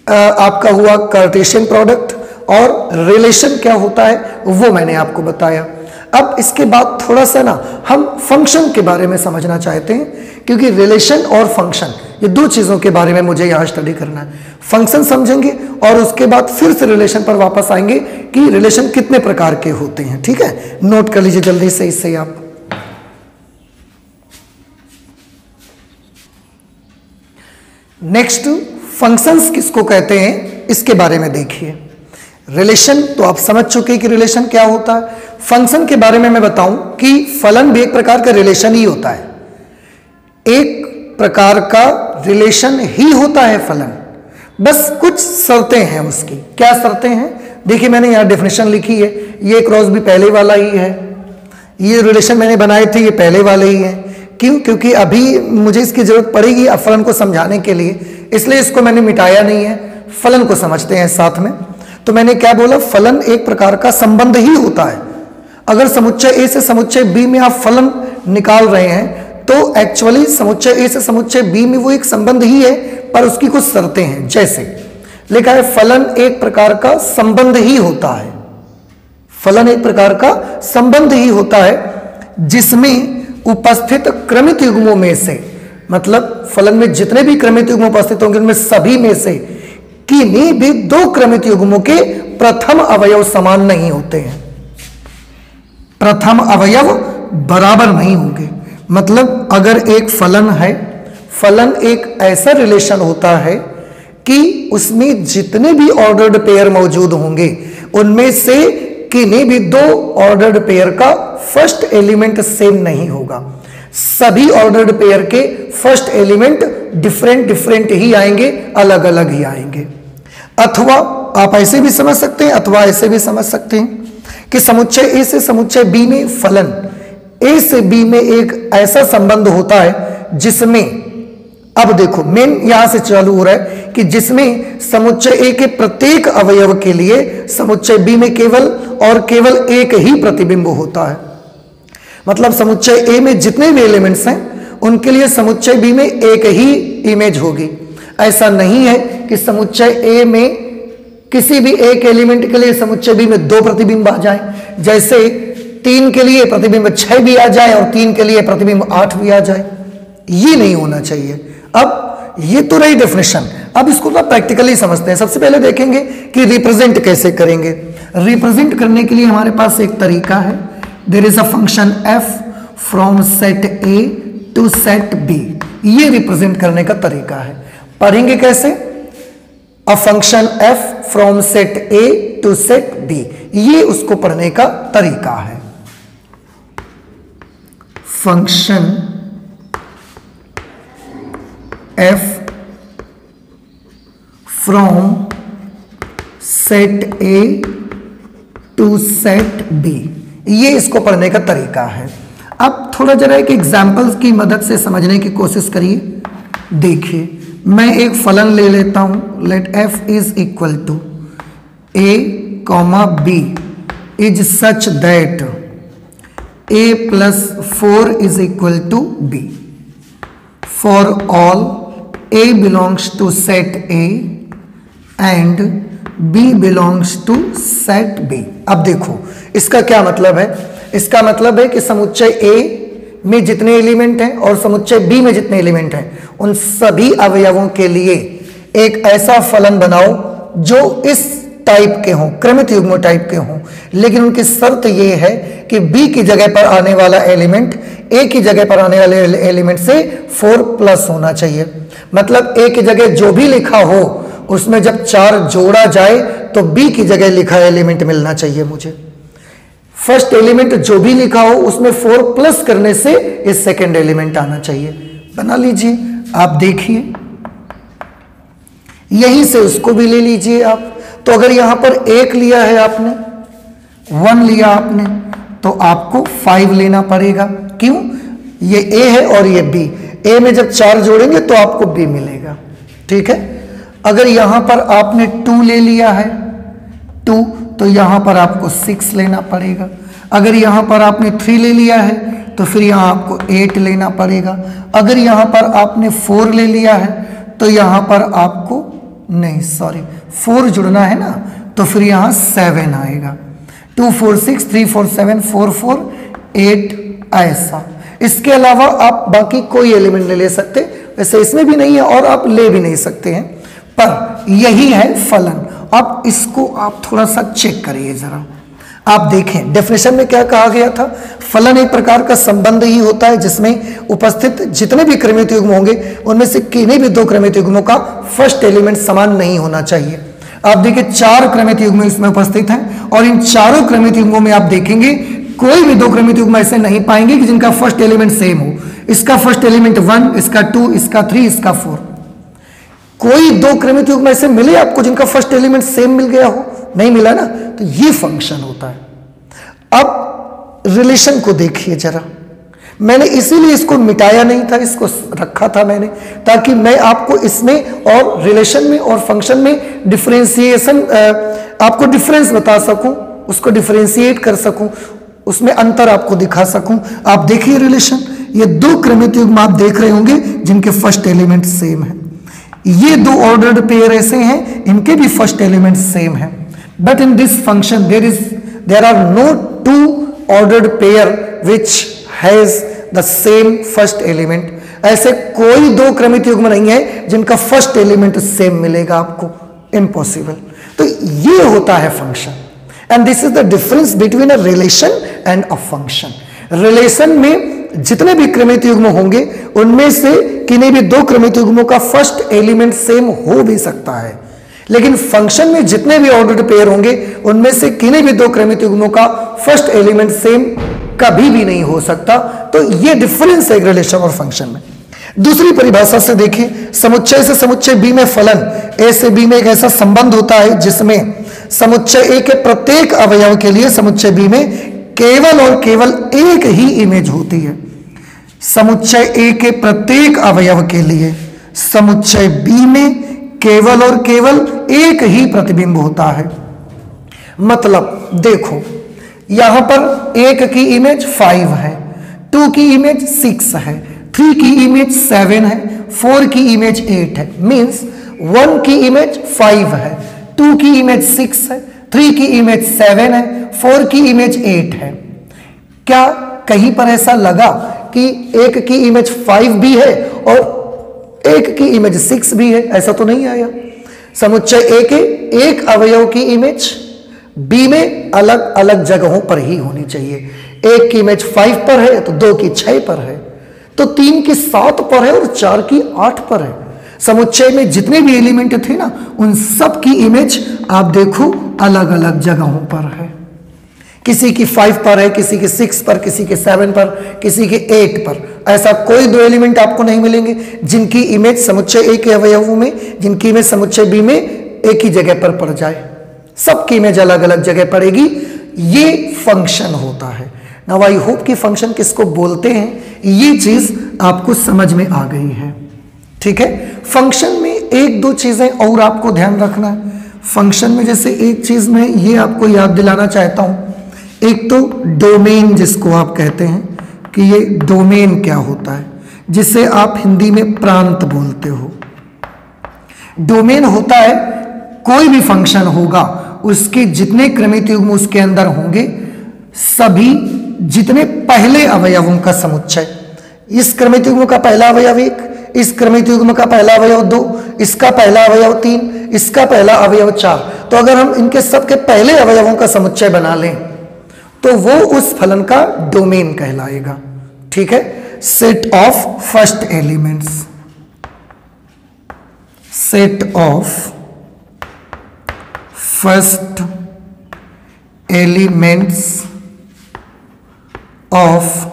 आपका हुआ कार्टेशियन प्रोडक्ट, और रिलेशन क्या होता है वो मैंने आपको बताया। अब इसके बाद थोड़ा सा ना हम फंक्शन के बारे में समझना चाहते हैं, क्योंकि रिलेशन और फंक्शन ये दो चीजों के बारे में मुझे यहां स्टडी करना है। फंक्शन समझेंगे और उसके बाद फिर से रिलेशन पर वापस आएंगे कि रिलेशन कितने प्रकार के होते हैं। ठीक है, नोट कर लीजिए जल्दी से इससे आप। नेक्स्ट, फंक्शंस किसको कहते हैं इसके बारे में देखिए। रिलेशन तो आप समझ चुके हैं कि रिलेशन क्या होता है। फंक्शन के बारे में मैं बताऊं कि फलन भी एक प्रकार का रिलेशन ही होता है, एक प्रकार का रिलेशन ही होता है फलन, बस कुछ शर्तें हैं उसकी। क्या शर्तें हैं? देखिए मैंने यहां डेफिनेशन लिखी है, ये क्रॉस भी पहले वाला ही है, ये रिलेशन मैंने बनाए थे ये पहले वाले ही हैं। क्यों? क्योंकि अभी मुझे इसकी जरूरत पड़ेगी अब फलन को समझाने के लिए, इसलिए इसको मैंने मिटाया नहीं है, फलन को समझते हैं साथ में। तो मैंने क्या बोला, फलन एक प्रकार का संबंध ही होता है। अगर समुच्चय ए से समुच्चय बी में आप फलन निकाल रहे हैं तो एक्चुअली समुच्चय ए से समुच्चय बी में वो एक संबंध ही है, पर उसकी कुछ शर्तें हैं। जैसे लिखा है फलन एक प्रकार का संबंध ही होता है, फलन एक प्रकार का संबंध ही होता है जिसमें उपस्थित क्रमित युग्मों में से, मतलब फलन में जितने भी क्रमित युग्म उपस्थित होंगे उनमें सभी में से किन्हीं भी दो क्रमित युग्मों के प्रथम अवयव समान नहीं होते हैं, प्रथम अवयव बराबर नहीं होंगे। मतलब अगर एक फलन है, फलन एक ऐसा रिलेशन होता है कि उसमें जितने भी ऑर्डर्ड पेयर मौजूद होंगे उनमें से किन्हीं भी दो ऑर्डर्ड पेयर का फर्स्ट एलिमेंट सेम नहीं होगा, सभी ऑर्डर्ड पेयर के फर्स्ट एलिमेंट डिफरेंट ही आएंगे, अलग अलग ही आएंगे। अथवा आप ऐसे भी समझ सकते हैं, अथवा ऐसे भी समझ सकते हैं कि समुच्चय ए से समुच्चय बी में फलन ए से बी में एक ऐसा संबंध होता है जिसमें, अब देखो मेन यहां से चालू हो रहा है कि जिसमें समुच्चय ए के प्रत्येक अवयव के लिए समुच्चय बी में केवल और केवल एक ही प्रतिबिंब होता है। मतलब समुच्चय ए में जितने भी एलिमेंट्स हैं उनके लिए समुच्चय बी में एक ही इमेज होगी। ऐसा नहीं है कि समुच्चय ए में किसी भी एक एलिमेंट के लिए समुच्चय बी में दो प्रतिबिंब आ जाए, जैसे 3 के लिए प्रतिबिंब 6 भी आ जाए और 3 के लिए प्रतिबिंब 8 भी आ जाए, ये नहीं होना चाहिए। अब ये तो रही डेफिनेशन, अब इसको तो प्रैक्टिकली समझते हैं। सबसे पहले देखेंगे कि रिप्रेजेंट कैसे करेंगे। रिप्रेजेंट करने के लिए हमारे पास एक तरीका है, there is a function f from set a to set b, ये रिप्रेजेंट करने का तरीका है। पढ़ेंगे कैसे? A function f from set a to set b, ये उसको पढ़ने का तरीका है। Function f from set a to set b, ये इसको पढ़ने का तरीका है। अब थोड़ा जरा एक एग्जाम्पल्स की मदद से समझने की कोशिश करिए। देखिए मैं एक फलन ले लेता हूं, let f is equal to a comma b is such that a plus 4 is equal to b for all a belongs to set a and b belongs to set b। अब देखो इसका क्या मतलब है? इसका मतलब है कि समुच्चय a में जितने एलिमेंट हैं और समुच्चय b में जितने एलिमेंट हैं उन सभी अवयवों के लिए एक ऐसा फलन बनाओ जो इस टाइप के हों, क्रमित युग्म टाइप के हों, लेकिन उनकी शर्त यह है कि b की जगह पर आने वाला एलिमेंट a की जगह पर आने वाले एलिमेंट से 4 प्लस होना चाहिए। मतलब a की जगह जो भी लिखा हो उसमें जब 4 जोड़ा जाए तो b की जगह लिखा एलिमेंट मिलना चाहिए मुझे। फर्स्ट एलिमेंट जो भी लिखा हो उसमें 4 प्लस करने से इस सेकेंड एलिमेंट आना चाहिए। बना लीजिए, आप देखिए, यहीं से उसको भी ले लीजिए आप। तो अगर यहां पर 1 लिया है आपने, 1 लिया आपने, तो आपको 5 लेना पड़ेगा। क्यों? ये ए है और ये बी, ए में जब 4 जोड़ेंगे तो आपको बी मिलेगा। ठीक है, अगर यहां पर आपने 2 ले लिया है 2, तो यहां पर आपको 6 लेना पड़ेगा। अगर यहां पर आपने 3 ले लिया है तो फिर यहां आपको 8 लेना पड़ेगा। अगर यहां पर आपने 4 ले लिया है तो यहां पर आपको नहीं, सॉरी 4 जुड़ना है ना, तो फिर यहां 7 आएगा। 2 4 6 3 4 7 4 4 8 ऐसा। इसके अलावा आप बाकी कोई एलिमेंट ले सकते, वैसे इसमें भी नहीं है और आप ले भी नहीं सकते हैं, पर यही है फलन। अब इसको आप थोड़ा सा चेक करिए जरा, आप देखें डेफिनेशन में क्या कहा गया था। फलन एक प्रकार का संबंध ही होता है जिसमें उपस्थित जितने भी क्रमित युग्म होंगे उनमें से किन्हीं भी 2 क्रमित युग्मों का फर्स्ट एलिमेंट समान नहीं होना चाहिए। आप देखिए 4 क्रमित युग्म इसमें उपस्थित हैं और इन चारों क्रमित युग्मों में आप देखेंगे कोई भी 2 क्रमित युग्म ऐसे नहीं पाएंगे कि जिनका फर्स्ट एलिमेंट सेम हो। इसका फर्स्ट एलिमेंट 1, इसका 2, इसका 3, इसका 4। कोई 2 क्रमित युग्म ऐसे मिले आपको जिनका फर्स्ट एलिमेंट सेम मिल गया हो? नहीं मिला ना, तो ये फंक्शन होता है। अब रिलेशन को देखिए जरा, मैंने इसीलिए इसको मिटाया नहीं था, इसको रखा था मैंने, ताकि मैं आपको इसमें और रिलेशन में और फंक्शन में डिफरेंशिएशन, आपको डिफरेंस बता सकूं, उसको डिफरेंशिएट कर सकूं, उसमें अंतर आपको दिखा सकूं। आप देखिए रिलेशन, ये 2 क्रमित युग्म आप देख रहे होंगे जिनके फर्स्ट एलिमेंट सेम है। ये 2 ऑर्डर्ड पेयर ऐसे हैं इनके भी फर्स्ट एलिमेंट सेम है। But in this function there are no 2 ordered pair which has the same first element. ऐसे कोई 2 क्रमित युग्म नहीं है जिनका फर्स्ट एलिमेंट सेम मिलेगा आपको, इम्पॉसिबल। तो ये होता है function, and this is the difference between a relation and a function. Relation में जितने भी क्रमित युग्म होंगे उनमें से किन्हीं भी 2 क्रमित युग्मों का फर्स्ट एलिमेंट सेम हो भी सकता है, लेकिन फंक्शन में जितने भी ऑर्डर्ड पेयर होंगे उनमें से किन्हीं भी 2 क्रमित युग्मों का फर्स्ट एलिमेंट सेम कभी भी नहीं हो सकता। तो ये डिफरेंस है रिलेशन और फंक्शन में। दूसरी परिभाषा से देखिए, समुच्चय से समुच्चय बी में फलन ए से बी में एक ऐसा संबंध होता है जिसमें समुच्चय ए के प्रत्येक अवयव के लिए समुच्चय बी में केवल और केवल एक ही इमेज होती है। समुच्चय ए के प्रत्येक अवयव के लिए समुच्चय बी में केवल और केवल एक ही प्रतिबिंब होता है। मतलब देखो, यहां पर 1 की इमेज 5 है, 2 की इमेज 6 है, 3 की इमेज 7 है, 4 की इमेज 8 है। मींस 1 की इमेज 5 है, 2 की इमेज 6 है, 3 की इमेज 7 है, 4 की इमेज 8 है। क्या कहीं पर ऐसा लगा कि 1 की इमेज 5 भी है और 1 की इमेज 6 भी है? ऐसा तो नहीं आया। समुच्चय ए के एक अवयव की इमेज बी में अलग अलग जगहों पर ही होनी चाहिए। 1 की इमेज 5 पर है तो 2 की 6 पर है, तो 3 की 7 पर है और 4 की 8 पर है। समुच्चय में जितने भी एलिमेंट थे ना, उन सब की इमेज आप देखो अलग अलग जगहों पर है। किसी की 5 पर है, किसी के 6 पर, किसी के 7 पर, किसी के 8 पर। ऐसा कोई 2 एलिमेंट आपको नहीं मिलेंगे जिनकी इमेज समुच्चय ए के अवयवों में, जिनकी इमेज समुच्चय बी में एक ही जगह पर पड़ जाए। सबकी इमेज अलग अलग जगह पड़ेगी। ये फंक्शन होता है। नाउ आई होप कि फंक्शन किसको बोलते हैं ये चीज आपको समझ में आ गई है। ठीक है, फंक्शन में 1-2 चीजें और आपको ध्यान रखना है। फंक्शन में जैसे एक चीज मैं ये आपको याद दिलाना चाहता हूं, एक तो डोमेन जिसको आप कहते हैं कि ये डोमेन क्या होता है, जिसे आप हिंदी में प्रांत बोलते हो। डोमेन होता है कोई भी फंक्शन होगा उसके जितने क्रमित युग्म उसके अंदर होंगे सभी जितने पहले अवयवों का समुच्चय। इस क्रमित युग्म का पहला अवयव 1, इस क्रमित युग्म का पहला अवयव 2, इसका पहला अवयव 3, इसका पहला अवयव 4। तो अगर हम इनके सबके पहले अवयवों का समुच्चय बना लें तो वो उस फलन का डोमेन कहलाएगा। ठीक है, set of first elements, set of first elements of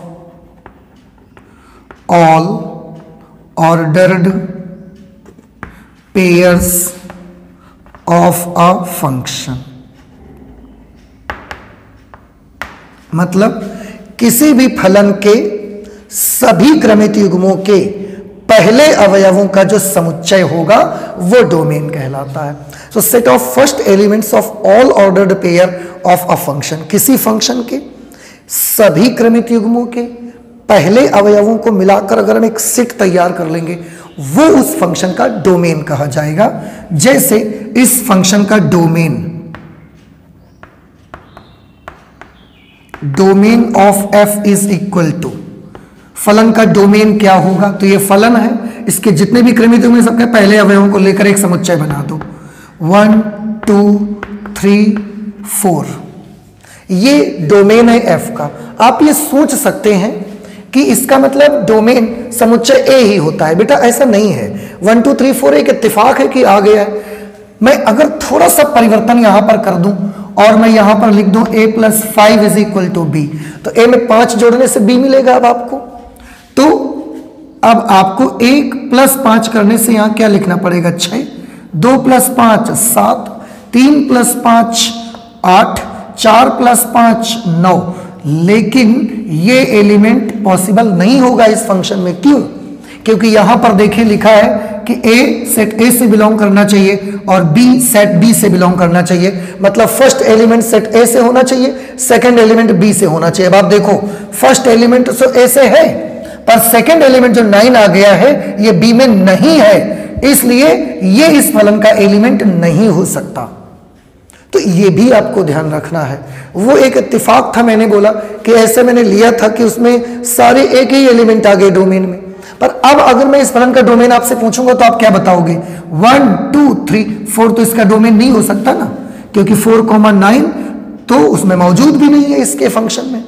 all ordered pairs of a function। मतलब किसी भी फलन के सभी क्रमित युग्मों के पहले अवयवों का जो समुच्चय होगा वो डोमेन कहलाता है। सो set of first elements of all ordered pair of a function, किसी फंक्शन के सभी क्रमित युग्मों के पहले अवयवों को मिलाकर अगर हम एक सेट तैयार कर लेंगे वो उस फंक्शन का डोमेन कहा जाएगा। जैसे इस फंक्शन का domain of f is equal to, फलन का डोमेन क्या होगा, तो ये फलन है, इसके जितने भी क्रमित युग्म सबके पहले अवयवों को लेकर एक समुच्चय बना दो, 1 2 3 4, ये डोमेन है f का। आप ये सोच सकते हैं कि इसका मतलब डोमेन समुच्चय a ही होता है, बेटा ऐसा नहीं है। 1 2 3 4 एक इत्तेफाक है कि आ गया है। मैं अगर थोड़ा सा परिवर्तन यहां पर कर दूं और मैं यहां पर लिख दूं a + 5 is equal to b, तो a में 5 जोड़ने से b मिलेगा। अब आपको तो अब आपको 1 + 5 करने से यहां क्या लिखना पड़ेगा, 6, 2 + 5 7, 3 + 5 8, 4 + 5 9, लेकिन ये एलिमेंट पॉसिबल नहीं होगा इस फंक्शन में। क्यों? क्योंकि यहां पर देखिए लिखा है कि a सेट A से बिलोंग करना चाहिए और b सेट B से बिलोंग करना चाहिए। मतलब फर्स्ट एलिमेंट सेट A से होना चाहिए, सेकंड एलिमेंट B से होना चाहिए। अब आप देखो फर्स्ट एलिमेंट तो A से है, पर सेकंड एलिमेंट जो 9 आ गया है ये B में नहीं है, इसलिए ये इस फलन का एलिमेंट नहीं हो सकता। तो ये भी आपको ध्यान रखना है। वो एक इत्तेफाक था, मैंने बोला कि ऐसे मैंने लिया था कि उसमें सारे एक ही एलिमेंट आ गए डोमेन में। पर अब अगर मैं इस फलन का डोमेन आपसे पूछूंगा तो आप क्या बताओगे, 1 2 3 4, तो इसका डोमेन नहीं हो सकता ना, क्योंकि 4,9 तो उसमें मौजूद भी नहीं है इसके फंक्शन में।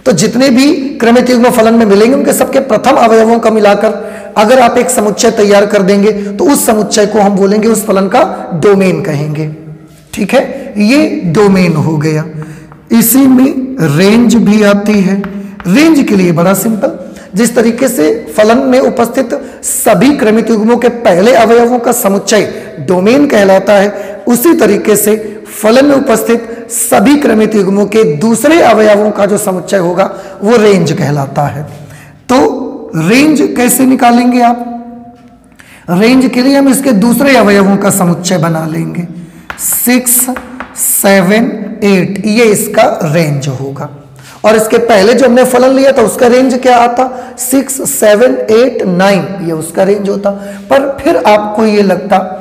तो जितने भी क्रमित युग्म फलन में मिलेंगे उनके सबके प्रथम अवयवों का मिलाकर अगर आप एक समुच्चय तैयार कर देंगे तो उस समुच्चय को हम बोलेंगे, उस फलन का डोमेन कहेंगे। ठीक है, ये डोमेन हो गया। इसी में रेंज भी आती है। रेंज के लिए बड़ा सिंपल, जिस तरीके से फलन में उपस्थित सभी क्रमित युग्मों के पहले अवयवों का समुच्चय डोमेन कहलाता है, उसी तरीके से फलन में उपस्थित सभी क्रमित युग्मों के दूसरे अवयवों का जो समुच्चय होगा वो रेंज कहलाता है। तो रेंज कैसे निकालेंगे आप? रेंज के लिए हम इसके दूसरे अवयवों का समुच्चय बना लेंगे, 6 7 8, ये इसका रेंज होगा। और इसके पहले जो हमने फलन लिया था उसका रेंज क्या आता, 6 7 8 9, ये उसका रेंज होता। पर फिर आपको ये लगता,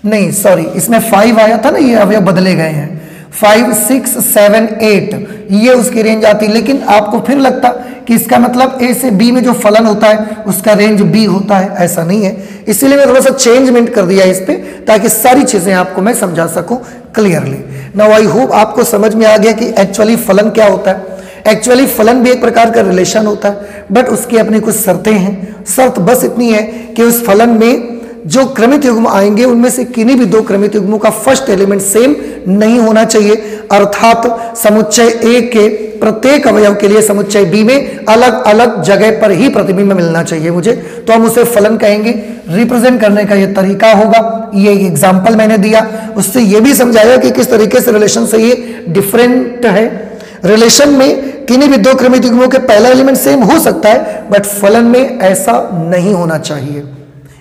नहीं सॉरी, इसमें 5 आया था ना, ये अवयव बदले गए हैं, 5 6 7 8, ये उसकी रेंज आती। लेकिन आपको फिर लगता कि इसका मतलब A से B में जो फलन होता है उसका रेंज B होता है, ऐसा नहीं है। इसीलिए मैं थोड़ा सा चेंजमेंट कर दिया इस पे, ताकि सारी चीजें आपको मैं समझा सकूं क्लियरली। नाउ आई होप आपको समझ में आ गया कि एक्चुअली फलन क्या होता है। एक्चुअली फलन भी एक प्रकार का रिलेशन होता है, बट उसकी अपनी कुछ शर्तें हैं। शर्त बस इतनी है कि उस फलन में जो क्रमित युग्म आएंगे उनमें से किन्हीं भी 2 क्रमित युग्मों का फर्स्ट एलिमेंट सेम नहीं होना चाहिए, अर्थात समुच्चय A के प्रत्येक अवयव के लिए समुच्चय B में अलग अलग जगह पर ही प्रतिबिंब मिलना चाहिए मुझे, तो हम उसे फलन कहेंगे। रिप्रेजेंट करने का यह तरीका होगा, ये एग्जाम्पल मैंने दिया, उससे यह भी समझाया कि किस तरीके से रिलेशन से ये डिफरेंट है। रिलेशन में किन्हीं भी 2 क्रमित युग्मों के पहला एलिमेंट सेम हो सकता है, बट फलन में ऐसा नहीं होना चाहिए।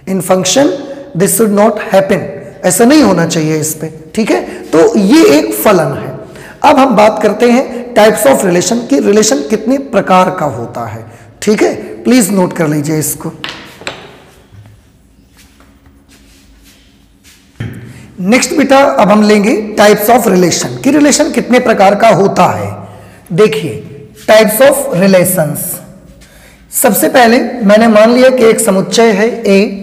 In function this should not happen, ऐसा नहीं होना चाहिए इस पे। ठीक है, तो ये एक फलन है। अब हम बात करते हैं टाइप्स ऑफ रिलेशन की, रिलेशन कितने प्रकार का होता है। ठीक है, प्लीज नोट कर लीजिए इसको। नेक्स्ट बेटा अब हम लेंगे टाइप्स ऑफ रिलेशन कि रिलेशन कितने प्रकार का होता है। देखिए टाइप्स ऑफ रिलेशंस, सबसे पहले मैंने मान लिया कि एक समुच्चय है A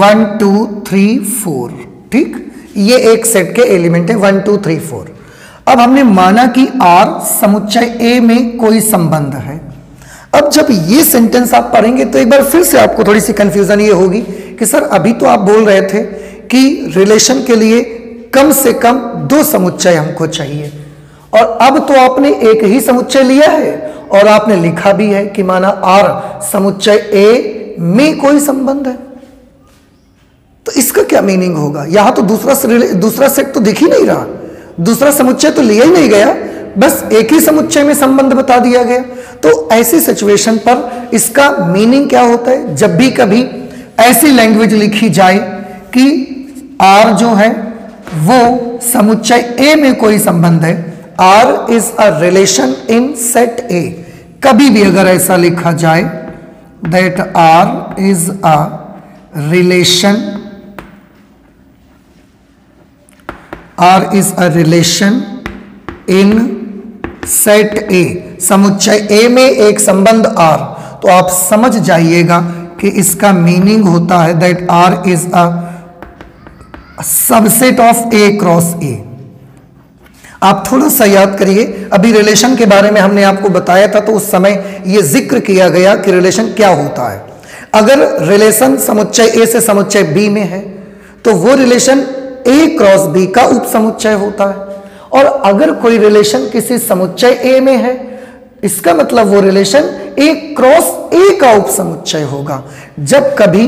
1 2 3 4, ठीक, ये एक सेट के एलिमेंट है 1 2 3 4। अब हमने माना कि R समुच्चय A में कोई संबंध है। अब जब ये सेंटेंस आप पढ़ेंगे तो एक बार फिर से आपको थोड़ी सी कंफ्यूजन ये होगी कि सर अभी तो आप बोल रहे थे कि रिलेशन के लिए कम से कम 2 समुच्चय हमको चाहिए, और अब तो आपने एक ही समुच्चय लिया है और आपने लिखा भी है कि माना R समुच्चय A में कोई संबंध है, तो इसका क्या मीनिंग होगा? यहां तो दूसरा सेट तो दिख ही नहीं रहा, दूसरा समुच्चय तो लिया ही नहीं गया, बस एक ही समुच्चय में संबंध बता दिया गया। तो ऐसी सिचुएशन पर इसका मीनिंग क्या होता है? जब भी कभी ऐसी लैंग्वेज लिखी जाए कि R जो है वो समुच्चय A में कोई संबंध है, R is a relation in set A, कभी भी अगर ऐसा लिखा जाए that R is a relation, R is a relation in set A, समुच्चय A में एक संबंध R, तो आप समझ जाइएगा कि इसका मीनिंग होता है that R is a subset of A cross A। आप थोड़ा सा याद करिए, अभी रिलेशन के बारे में हमने आपको बताया था, तो उस समय यह जिक्र किया गया कि रिलेशन क्या होता है। अगर रिलेशन समुच्चय A से समुच्चय B में है तो वो रिलेशन A क्रॉस B का उप समुच्चय होता है, और अगर कोई रिलेशन किसी समुच्चय A में है, इसका मतलब वो रिलेशन A क्रॉस A का उप समुच्चय होगा। जब कभी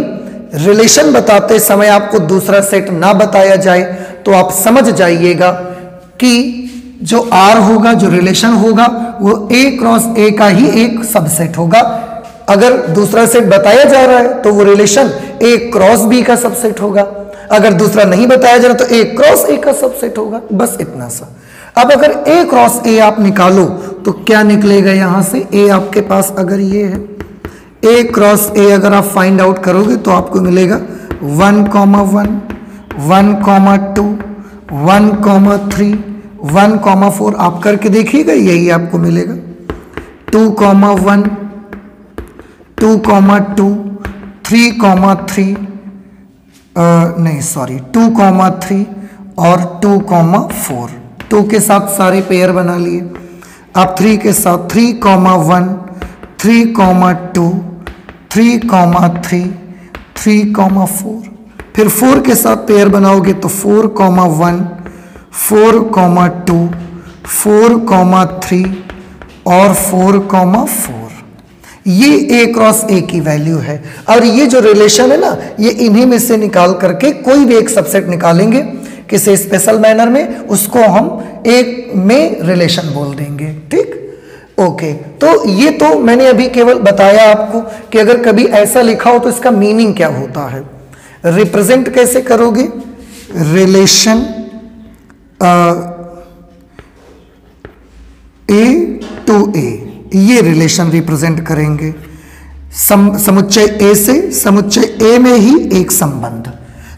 रिलेशन बताते समय आपको दूसरा सेट ना बताया जाए तो आप समझ जाइएगा कि जो R होगा, जो रिलेशन होगा, वो A क्रॉस A का ही एक सबसेट होगा। अगर दूसरा सेट बताया जा रहा है तो वो रिलेशन A क्रॉस B का सबसेट होगा, अगर दूसरा नहीं बताया जा रहा तो A क्रॉस A का सबसेट होगा। बस इतना सा। अब अगर A क्रॉस A आप निकालो तो क्या निकलेगा यहां से? A आपके पास अगर ये है, A क्रॉस A अगर आप फाइंड आउट करोगे तो आपको मिलेगा 1,1, 1,2, 1,3, 1,4। आप करके देखिएगा, यही आपको मिलेगा। 2,1, 2,2, 3,3, नहीं सॉरी 2,3 और 2,4। 2 के साथ सारे पेयर बना लिए। आप 3 के साथ 3,1, 3,2, 3,3, 3,4, फिर 4 के साथ पेयर बनाओगे तो 4,1, 4,2, 4,3 और 4,4। ये A क्रॉस A की वैल्यू है, और ये जो रिलेशन है ना, ये इन्हीं में से निकाल करके कोई भी एक सबसेट निकालेंगे किसी स्पेशल मैनर में, उसको हम एक में रिलेशन बोल देंगे। ठीक, ओके। तो ये तो मैंने अभी केवल बताया आपको कि अगर कभी ऐसा लिखा हो तो इसका मीनिंग क्या होता है। रिप्रेजेंट कैसे करोगे? रिलेशन A टू A, ये रिलेशन रिप्रेजेंट करेंगे। समुच्चय A से समुच्चय A में ही एक संबंध।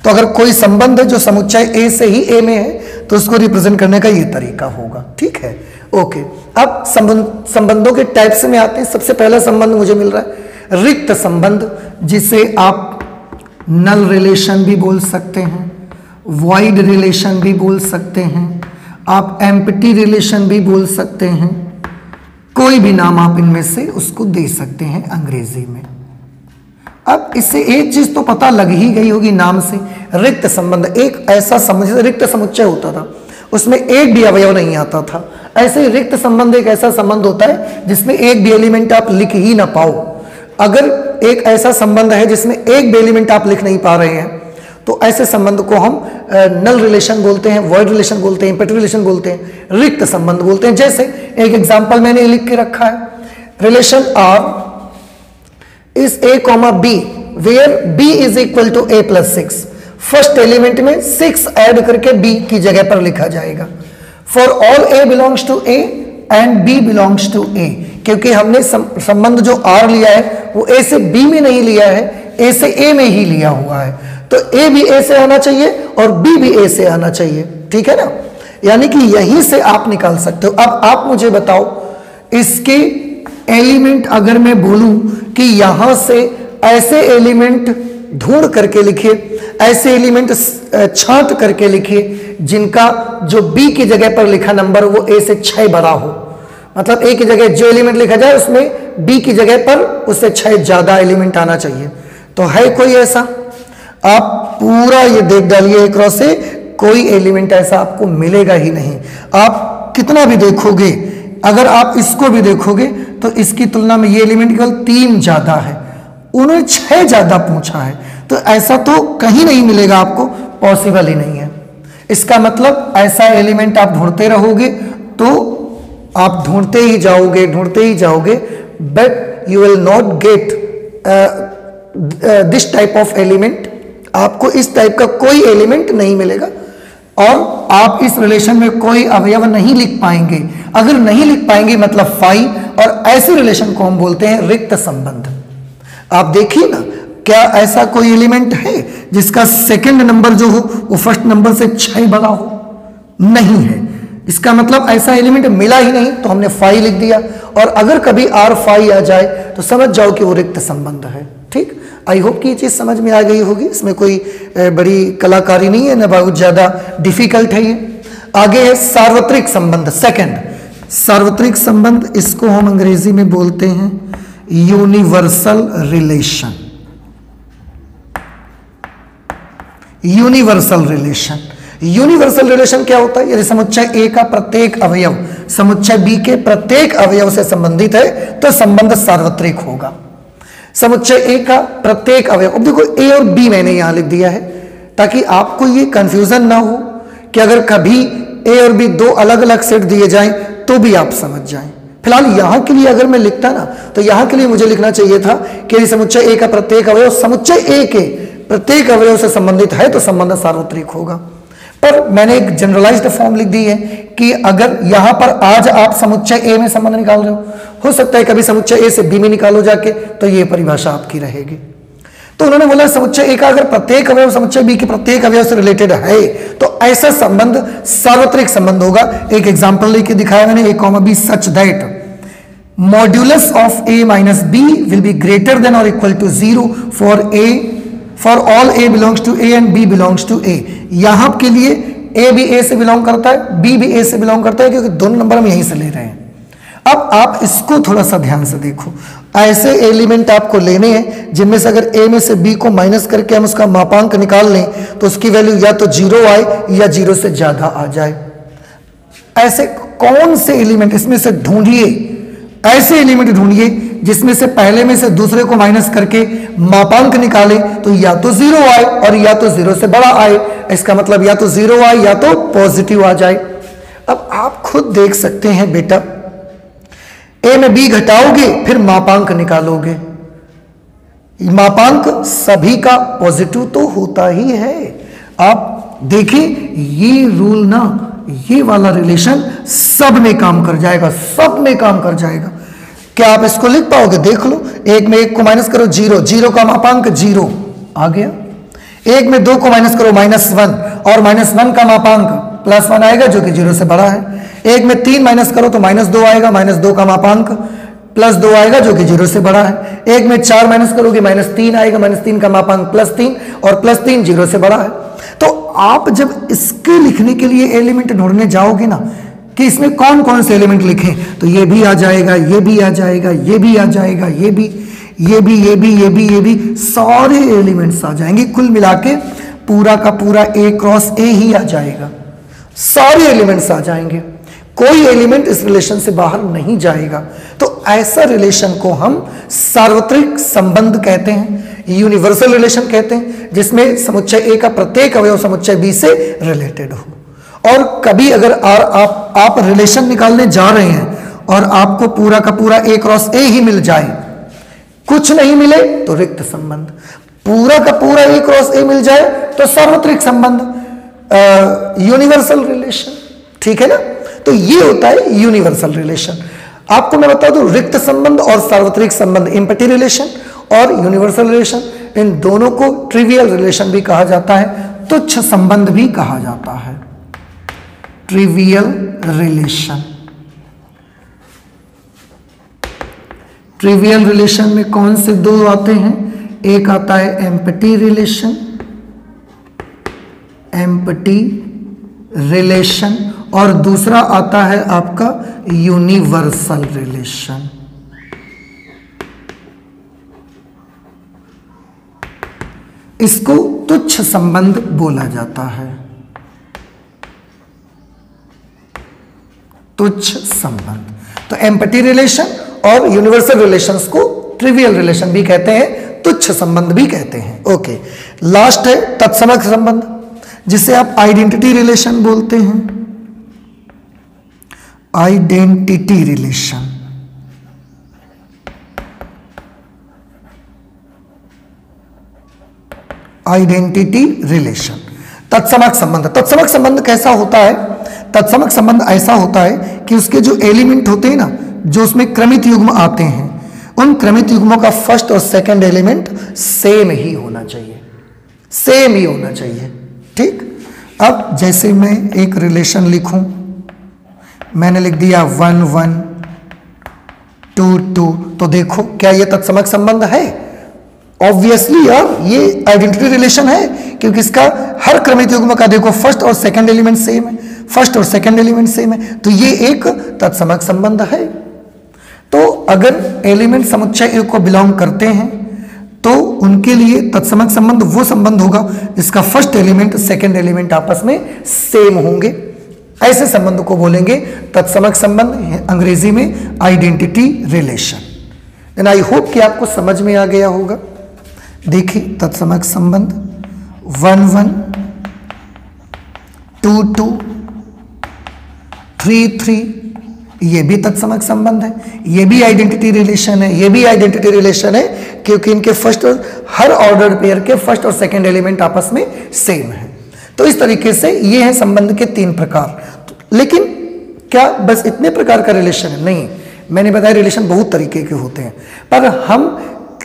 तो अगर कोई संबंध है जो समुच्चय A से ही A में है तो उसको रिप्रेजेंट करने का ये तरीका होगा। ठीक है, ओके। अब संबंधों के टाइप्स में आते हैं। सबसे पहला संबंध मुझे मिल रहा है रिक्त संबंध, जिसे आप नल रिलेशन भी बोल सकते हैं, वॉइड रिलेशन भी बोल सकते हैं, आप एम्प्टी रिलेशन भी बोल सकते हैं। कोई भी नाम आप इनमें से उसको दे सकते हैं अंग्रेजी में। अब इससे एक चीज तो पता लग ही गई होगी नाम से, रिक्त संबंध। एक ऐसा संबंध, रिक्त समुच्चय होता था उसमें एक भी अवयव नहीं आता था, ऐसे ही रिक्त संबंध एक ऐसा संबंध होता है जिसमें एक भी एलिमेंट आप लिख ही ना पाओ। अगर एक ऐसा संबंध है जिसमें एक भी एलिमेंट आप लिख नहीं पा रहे हैं तो ऐसे संबंध को हम नल रिलेशन बोलते हैं, वॉइड रिलेशन बोलते हैं, एम्प्टी रिलेशन बोलते हैं, रिक्त संबंध बोलते हैं। जैसे एक एग्जांपल मैंने लिख के रखा है, relation R is A, B where B is equal to A plus 6। First element में 6 ऐड करके B की जगह पर लिखा जाएगा। For all A belongs to A and B belongs to A, क्योंकि हमने संबंध जो R लिया है वो A से B में नहीं लिया है, A से A में ही लिया हुआ है। तो A भी A से आना चाहिए और B भी A से आना चाहिए। ठीक है ना, यानी कि यहीं से आप निकाल सकते हो। अब आप मुझे बताओ, इसके एलिमेंट अगर मैं बोलूं कि यहां से ऐसे एलिमेंट ढूंढ करके लिखिए, ऐसे एलिमेंट छांट करके लिखिए जिनका जो B की जगह पर लिखा नंबर वो A से 6 बड़ा हो, मतलब A की जगह जो एलिमेंट लिखा जाए उसमें B की जगह पर उससे 6 ज्यादा एलिमेंट आना चाहिए। तो है कोई ऐसा? आप पूरा ये देख डालिए क्रॉस से, कोई एलिमेंट ऐसा आपको मिलेगा ही नहीं। आप कितना भी देखोगे, अगर आप इसको भी देखोगे तो इसकी तुलना में ये एलिमेंट केवल 3 ज्यादा है, उन्होंने 6 ज्यादा पूछा है। तो ऐसा तो कहीं नहीं मिलेगा आपको, पॉसिबल ही नहीं है। इसका मतलब ऐसा एलिमेंट आप ढूंढते रहोगे तो आप ढूंढते ही जाओगे, but you will not get this type of element. आपको इस टाइप का कोई एलिमेंट नहीं मिलेगा और आप इस रिलेशन में कोई अवयव नहीं लिख पाएंगे। अगर नहीं लिख पाएंगे मतलब फाई, और ऐसे रिलेशन को हम बोलते हैं रिक्त संबंध। आप देखिए ना, क्या ऐसा कोई एलिमेंट है जिसका सेकंड नंबर जो हो वो फर्स्ट नंबर से 6 बड़ा हो? नहीं है। इसका मतलब ऐसा एलिमेंट मिला ही नहीं, तो हमने फाई लिख दिया। और अगर कभी आर फाई आ जाए तो समझ जाओ कि वो रिक्त संबंध है। ठीक, आई होप कि ये चीज समझ में आ गई होगी। इसमें कोई बड़ी कलाकारी नहीं है, ना बहुत ज्यादा डिफिकल्ट है ये। आगे है सार्वत्रिक संबंध। सेकंड, सार्वत्रिक संबंध, इसको हम अंग्रेजी में बोलते हैं universal relation. Universal relation, universal relation क्या होता है? यदि समुच्चय ए का प्रत्येक अवयव समुच्चय बी के प्रत्येक अवयव से संबंधित है तो संबंध सार्वत्रिक होगा। समुच्चय ए का प्रत्येक अवयव, अब देखो ए और बी मैंने यहां लिख दिया है ताकि आपको ये कंफ्यूजन ना हो कि अगर कभी ए और बी दो अलग अलग सेट दिए जाएं तो भी आप समझ जाएं। फिलहाल यहां के लिए अगर मैं लिखता ना तो यहां के लिए मुझे लिखना चाहिए था कि समुच्चय ए का प्रत्येक अवयव समुच्चय ए के प्रत्येक अवयव से संबंधित है तो संबंध सार्वत्रिक होगा। पर मैंने एक जनरलाइज्ड फॉर्म लिख दी है कि अगर यहां पर आज आप समुच्चय ए में संबंध निकाल रहे हो सकता है कभी समुच्चय ए से बी में निकालो जाके, तो ये परिभाषा आपकी रहेगी। तो उन्होंने बोला समुच्चय ए का अगर प्रत्येक अवयव समुच्चय बी के प्रत्येक अवयव से रिलेटेड है तो ऐसा संबंध सार्वत्रिक संबंध होगा। एक एग्जांपल लेके दिखाया मैंने, a, b such that modulus of a minus b will be greater than और equal to 0 for all a belongs to a and b belongs to a। यहां के लिए a भी a से बिलोंग करता है, b भी a से बिलोंग करता है, क्योंकि दोनों नंबर हम यहीं से ले रहे हैं। अब आप इसको थोड़ा सा ध्यान से देखो, ऐसे एलिमेंट आपको लेने हैं जिनमें से अगर a में से b को माइनस करके हम उसका मापांक निकाल लें तो उसकी वैल्यू या तो 0 आए या 0 से ज्यादा आ जाए। ऐसे कौन से एलिमेंट, इसमें से ढूंढिए, ऐसे एलिमेंट ढूंढिए जिसमें से पहले में से दूसरे को माइनस करके मापांक निकाले तो या तो 0 आए और या तो 0 से बड़ा आए। इसका मतलब या तो 0 आए या तो पॉजिटिव आ जाए। अब आप खुद देख सकते हैं बेटा, a में b घटाओगे फिर मापांक निकालोगे, मापांक सभी का पॉजिटिव तो होता ही है। आप देखिए ये रूल ना, ये वाला रिलेशन सब में काम कर जाएगा, सब में काम कर जाएगा। क्या आप इसको लिख पाओगे? देख लो, एक में एक को माइनस करो 0, 0 का मापांक 0 आ गया। एक में 2 को माइनस करो -1 और -1 का मापांक +1 आएगा जो कि 0 से बड़ा है। एक में 3 माइनस करो तो -2 आएगा, -2 का मापांक +2 आएगा जो कि 0 से बड़ा है। एक में 4 माइनस करोगे -3 आएगा, -3 का मापांक +3 और +3 0 से बड़ा है। तो आप जब इसके लिखने के लिए एलिमेंट ढूंढने जाओगे ना कि इसमें कौन कौन से एलिमेंट लिखें, तो ये भी आ जाएगा, ये भी आ जाएगा, ये भी आ जाएगा, ये भी, ये भी, ये भी, ये भी, ये भी, सारे एलिमेंट्स आ जाएंगे। कुल मिला के पूरा का पूरा A क्रॉस A ही आ जाएगा, सारे एलिमेंट्स आ जाएंगे, कोई एलिमेंट इस रिलेशन से बाहर नहीं जाएगा। तो ऐसा रिलेशन को हम सार्वत्रिक संबंध कहते हैं, यूनिवर्सल रिलेशन कहते हैं, जिसमें समुच्चय A का प्रत्येक अवयव समुच्चय B से रिलेटेड हो। और कभी अगर आप रिलेशन निकालने जा रहे हैं और आपको पूरा का पूरा A क्रॉस A ही मिल जाए, कुछ नहीं मिले तो रिक्त संबंध, पूरा का पूरा A क्रॉस A मिल जाए तो सार्वत्रिक संबंध, यूनिवर्सल रिलेशन। ठीक है ना? तो ये होता है यूनिवर्सल रिलेशन। आपको मैं बता दूं, रिक्त संबंध और सार्वत्रिक संबंध, एम्पटी रिलेशन और यूनिवर्सल रिलेशन, इन दोनों को ट्रिवियल रिलेशन भी कहा जाता है, तुच्छ संबंध भी कहा जाता है। ट्रिवियल रिलेशन, ट्रिवियल रिलेशन में कौन से दो आते हैं? एक आता है एम्पटी रिलेशन, एम्पटी रिलेशन, और दूसरा आता है आपका यूनिवर्सल रिलेशन। इसको तुच्छ संबंध बोला जाता है, तुच्छ संबंध। तो एम्पटी रिलेशन और यूनिवर्सल रिलेशंस को ट्रिवियल रिलेशन भी कहते हैं, तुच्छ संबंध भी कहते हैं। ओके, लास्ट है तत्समक संबंध, जिसे आप आइडेंटिटी रिलेशन बोलते हैं। Identity relation. आइडेंटिटी रिलेशन, तत्समक संबंध। तत्समक संबंध कैसा होता है? तत्समक संबंध ऐसा होता है कि उसके जो एलिमेंट होते हैं ना, जो उसमें क्रमित युग्म आते हैं, उन क्रमित युग्मों का फर्स्ट और सेकंड एलिमेंट सेम ही होना चाहिए, सेम ही होना चाहिए। ठीक, अब जैसे मैं एक रिलेशन लिखूं, मैंने लिख दिया 1 1 2 2, तो देखो क्या ये तत्समक संबंध है? ऑब्वियसली यार ये आइडेंटिटी रिलेशन है, क्योंकि इसका हर क्रमित युग्म का देखो फर्स्ट और सेकंड एलिमेंट सेम है, फर्स्ट और सेकंड एलिमेंट सेम है, तो ये एक तत्समक संबंध है। तो अगर एलिमेंट समुच्चय ए को बिलोंग करते हैं तो उनके लिए तत्समक संबंध वो संबंध होगा जिसका फर्स्ट एलिमेंट सेकंड एलिमेंट आपस में सेम होंगे। ऐसे संबंध को बोलेंगे तत्समक संबंध, अंग्रेजी में identity relation. And I hope कि आपको समझ में आ गया होगा। देखिए तत्समक संबंध 1 1 2 2 3 3, ये भी तत्समक संबंध है, ये भी आइडेंटिटी रिलेशन है, ये भी आइडेंटिटी रिलेशन है, क्योंकि इनके फर्स्ट और हर ऑर्डर्ड पेयर के फर्स्ट और सेकंड एलिमेंट आपस में सेम है। तो इस तरीके से ये है संबंध के 3 प्रकार। लेकिन क्या बस इतने प्रकार का रिलेशन है? नहीं, मैंने बताया रिलेशन बहुत तरीके के होते हैं, पर हम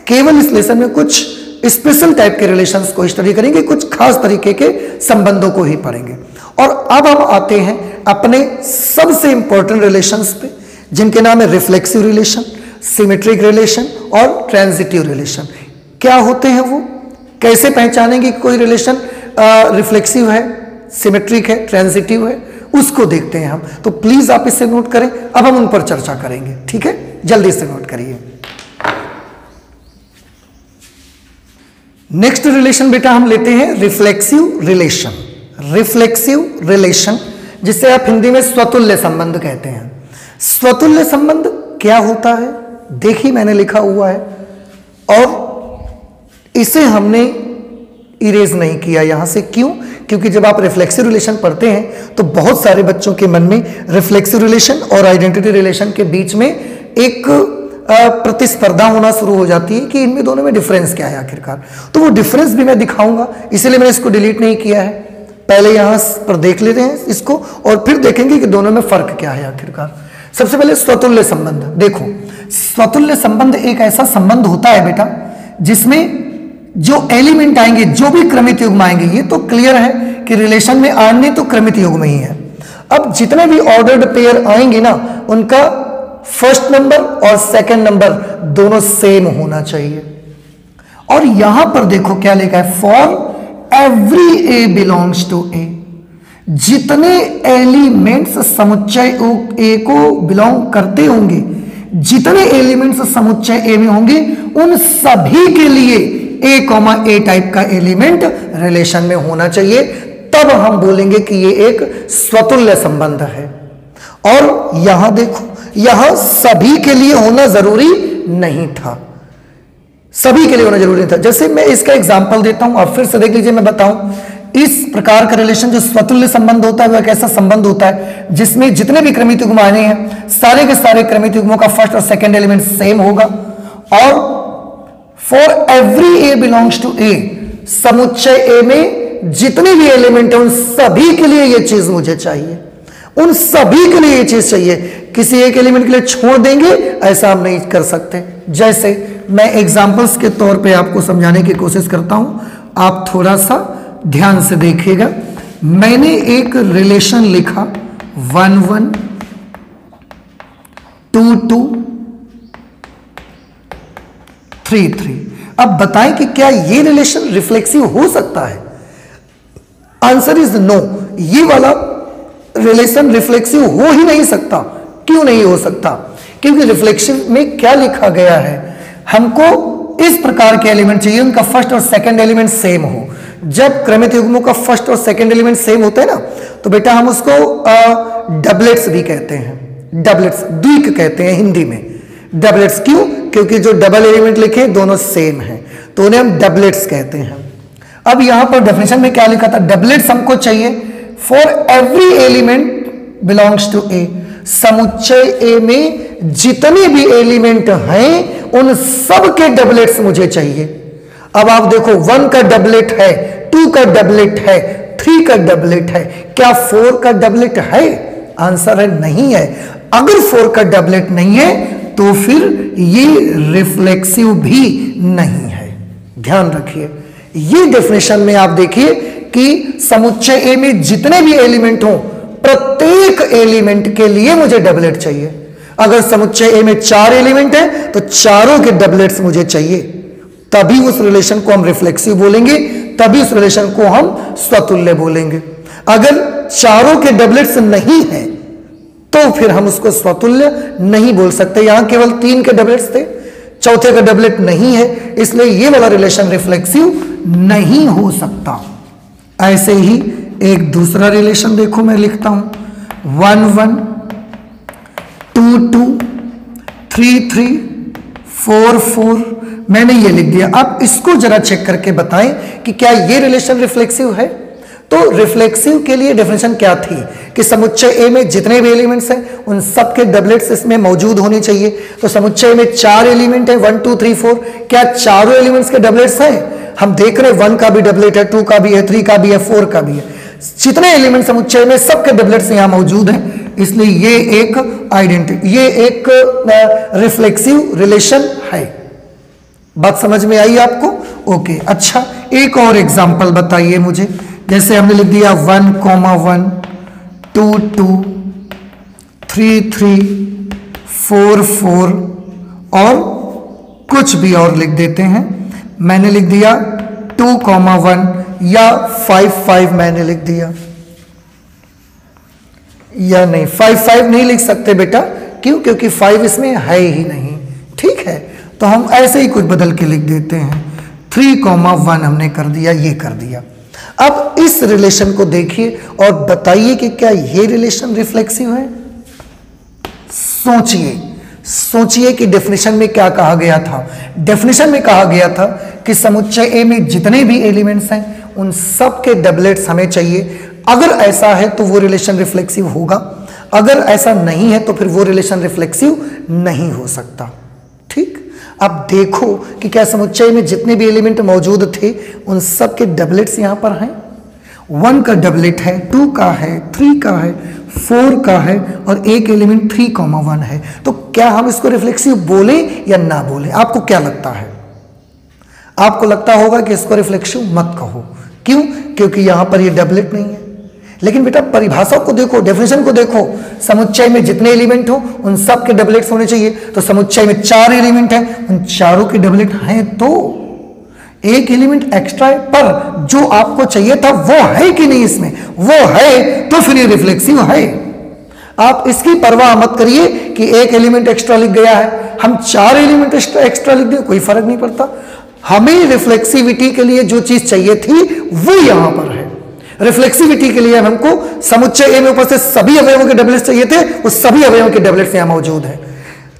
केवल इस लेसन में कुछ स्पेशल टाइप के रिलेशंस को स्टडी करेंगे, कुछ खास तरीके के संबंधों को ही पढ़ेंगे। और अब हम आते हैं अपने सबसे इंपॉर्टेंट रिलेशंस पे, जिनके नाम है रिफ्लेक्सिव रिलेशन, सिमेट्रिक रिलेशन और ट्रांजिटिव रिलेशन। क्या होते हैं वो, कैसे पहचानेंगे कोई रिलेशन रिफ्लेक्सिव है, सिमेट्रिक है, ट्रांजिटिव है, उसको देखते हैं हम। तो प्लीज आप इसे नोट करें, अब हम उन पर चर्चा करेंगे। ठीक है, जल्दी से नोट करिए। नेक्स्ट रिलेशन बेटा हम लेते हैं रिफ्लेक्सिव रिलेशन। रिफ्लेक्सिव रिलेशन, जिसे आप हिंदी में स्वतुल्य संबंध कहते हैं। स्वतुल्य संबंध क्या होता है? देखिए मैंने लिखा हुआ है और इसे हमने इरेज नहीं किया यहां से। क्यों? क्योंकि जब आप रिफ्लेक्सिव रिलेशन पढ़ते हैं तो बहुत सारे बच्चों के मन में रिफ्लेक्सिव रिलेशन और आइडेंटिटी रिलेशन के बीच में एक प्रतिस्पर्धा होना शुरू हो जाती है कि इनमें दोनों में डिफरेंस क्या है आखिरकार। तो वो डिफरेंस भी मैं दिखाऊंगा, इसीलिए मैंने इसको डिलीट नहीं किया है। पहले यहां पर देख लेते हैं इसको और फिर देखेंगे कि दोनों में फर्क क्या है आखिरकार। सबसे पहले स्वतुल्य संबंध। देखो, स्वतुल्य संबंध एक ऐसा संबंध होता है बेटा जिसमें जो एलिमेंट आएंगे, जो भी क्रमित युग्म आएंगे, ये तो क्लियर है कि रिलेशन में आने तो क्रमित युग्म ही है। अब जितने भी ऑर्डर्ड पेयर आएंगे ना, उनका फर्स्ट नंबर और सेकंड नंबर दोनों सेम होना चाहिए। और यहां पर देखो क्या लिखा है, for every A belongs to A. जितने एलिमेंट्स समुच्चय ए को बिलोंग करते होंगे, जितने एलिमेंट्स समुच्चय ए में होंगे, उन सभी के लिए ए कॉमा ए टाइप का एलिमेंट रिलेशन में होना चाहिए। तब हम बोलेंगे कि ये एक स्वतुल्य संबंध है। और यहां देखो, यहां सभी के लिए होना जरूरी नहीं था, सभी के लिए होना जरूरी था। जैसे मैं इसका एग्जांपल देता हूं, आप फिर से देख लीजिए, मैं बताऊं। इस प्रकार का रिलेशन जो स्वतुल्य संबंध होता है, वह एक ऐसा संबंध होता है जिसमें जितने भी क्रमित युग्म आने हैं, सारे के सारे क्रमित युग्मों का फर्स्ट और सेकंड एलिमेंट सेम होगा। और for every A belongs to A, समुच्चय ए में जितने भी एलिमेंट हैं उन सभी के लिए यह चीज मुझे चाहिए, उन सभी के लिए ये चीज चाहिए। किसी एक एलिमेंट के लिए छोड़ देंगे, ऐसा हम नहीं कर सकते। जैसे मैं एग्जांपल्स के तौर पे आपको समझाने की कोशिश करता हूं, आप थोड़ा सा ध्यान से देखिएगा। मैंने एक रिलेशन लिखा 1 1 2 2 3 3। अब बताएं कि क्या ये रिलेशन रिफ्लेक्सिव हो सकता है? Answer is no. ये वाला रिलेशन रिफ्लेक्सिव हो ही नहीं सकता। क्यों नहीं हो सकता? क्योंकि रिफ्लेक्सिव में क्या लिखा गया है, हमको इस प्रकार के एलिमेंट चाहिए, उनका फर्स्ट और सेकंड एलिमेंट सेम हो। जब क्रमित युग्मों का फर्स्ट और सेकंड एलिमेंट सेम होता है ना, तो बेटा हम उसको डबलेट्स भी कहते हैं, डबलेट्स, द्विक कहते हैं हिंदी में। डबलेट्स क्यों? क्योंकि जो डबल एलिमेंट लिखे दोनों सेम हैं, तो उन्हें हम डबलेट्स कहते हैं। अब यहां पर डेफिनेशन में क्या लिखा था, डबलेट्स हमको चाहिए for every element belongs to A, समुच्चय ए में जितने भी एलिमेंट हैं उन सब के डबलेट्स मुझे चाहिए। अब आप देखो 1 का डबलेट है, 2 का डबलेट है, 3 का डबलेट है, क्या 4 का डबलेट है? आंसर है नहीं है। अगर 4 का डबलेट नहीं है तो फिर ये रिफ्लेक्सिव भी नहीं है। ध्यान रखिए, ये डेफिनेशन में आप देखिए कि समुच्चय ए में जितने भी एलिमेंट हो प्रत्येक एलिमेंट के लिए मुझे डबलेट चाहिए। अगर समुच्चय ए में 4 एलिमेंट है तो चारों के डबलेट्स मुझे चाहिए, तभी उस रिलेशन को हम रिफ्लेक्सिव बोलेंगे, तभी उस रिलेशन को हम स्वतुल्य बोलेंगे। अगर चारों के डबलेट्स नहीं है तो फिर हम उसको स्वतुल्य नहीं बोल सकते। यहां केवल 3 के डबलेट्स थे, चौथे का डबलेट नहीं है, इसलिए ये वाला रिलेशन रिफ्लेक्सिव नहीं हो सकता। ऐसे ही एक दूसरा रिलेशन देखो, मैं लिखता हूं 1 1 2 2 3 3 4 4, मैंने ये लिख दिया। अब इसको जरा चेक करके बताएं कि क्या ये रिलेशन रिफ्लेक्सिव है। तो रिफ्लेक्सिव के लिए डेफिनेशन क्या थी कि समुच्चय ए में जितने भी एलिमेंट्स हैं उन सब के डबलेट्स इसमें मौजूद होने चाहिए। तो समुच्चय में 4 एलिमेंट है, 1 2 3 4, क्या चारों एलिमेंट्स के डबलेट्स हैं? हम देख रहे हैं 1 का भी डबलेट है, 2 का भी है, 3 का भी है, 4 का भी है। जितने एलिमेंट समुच्चय में सबके डबलेट्स यहां मौजूद हैं, इसलिए ये एक रिफ्लेक्सिव रिलेशन है। बात समझ में आई आपको? ओके, अच्छा एक और एग्जांपल बताइए मुझे। जैसे हमने लिख दिया 1 1 2 2 3 3 4 4 और कुछ भी और लिख देते हैं। मैंने लिख दिया 2 1 या 5 5 मैंने लिख दिया, या नहीं 5 5 नहीं लिख सकते बेटा, क्यों? क्योंकि 5 इसमें है ही नहीं। ठीक है, तो हम ऐसे ही कुछ बदल के लिख देते हैं। 3 1 हमने कर दिया, ये कर दिया। अब इस रिलेशन को देखिए और बताइए कि क्या ये रिलेशन रिफ्लेक्सिव है। सोचिए कि डेफिनेशन में क्या कहा गया था। डेफिनेशन में कहा गया था कि समुच्चय ए में जितने भी एलिमेंट्स हैं उन सब के डबलेट्स हमें चाहिए। अगर ऐसा है तो वो रिलेशन रिफ्लेक्सिव होगा, अगर ऐसा नहीं है तो फिर वो रिलेशन रिफ्लेक्सिव नहीं हो सकता। ठीक, अब देखो कि क्या समुच्चय में जितने भी एलिमेंट मौजूद थे उन सब के डबलेट्स यहां पर हैं। 1 का डबलेट है, 2 का है, 3 का है, 4 का है और एक एलिमेंट 3 1 है। तो क्या हम इसको रिफ्लेक्सिव बोले या ना बोले? आपको क्या लगता है? आपको लगता होगा कि इसको रिफ्लेक्सिव मत कहो। क्यों? क्योंकि यहां पर ये डबलेट नहीं है। लेकिन बेटा परिभाषा को देखो, डेफिनेशन को देखो, समुच्चय में जितने एलिमेंट हो उन सब के डबलेट्स होने चाहिए। तो समुच्चय में 4 एलिमेंट हैं, उन चारों के डबलेट हैं, तो एक एलिमेंट एक्स्ट्रा है, पर जो आपको चाहिए था वो है कि नहीं इसमें? वो है, तो फिर ये रिफ्लेक्सिव है। आप इसकी परवाह मत करिए कि एक एलिमेंट एक्स्ट्रा लिख गया है, हम 4 एलिमेंट एक्स्ट्रा लिख दें, कोई फर्क नहीं पड़ता। हमें रिफ्लेक्सिविटी के लिए जो चीज चाहिए थी वो यहां पर है। रिफ्लेक्सिविटी के लिए हमको समुच्चय ए में उपस्थित सभी अवयवों के डबलेट्स चाहिए थे, वो सभी अवयवों के डबलेट्स यहां मौजूद हैं,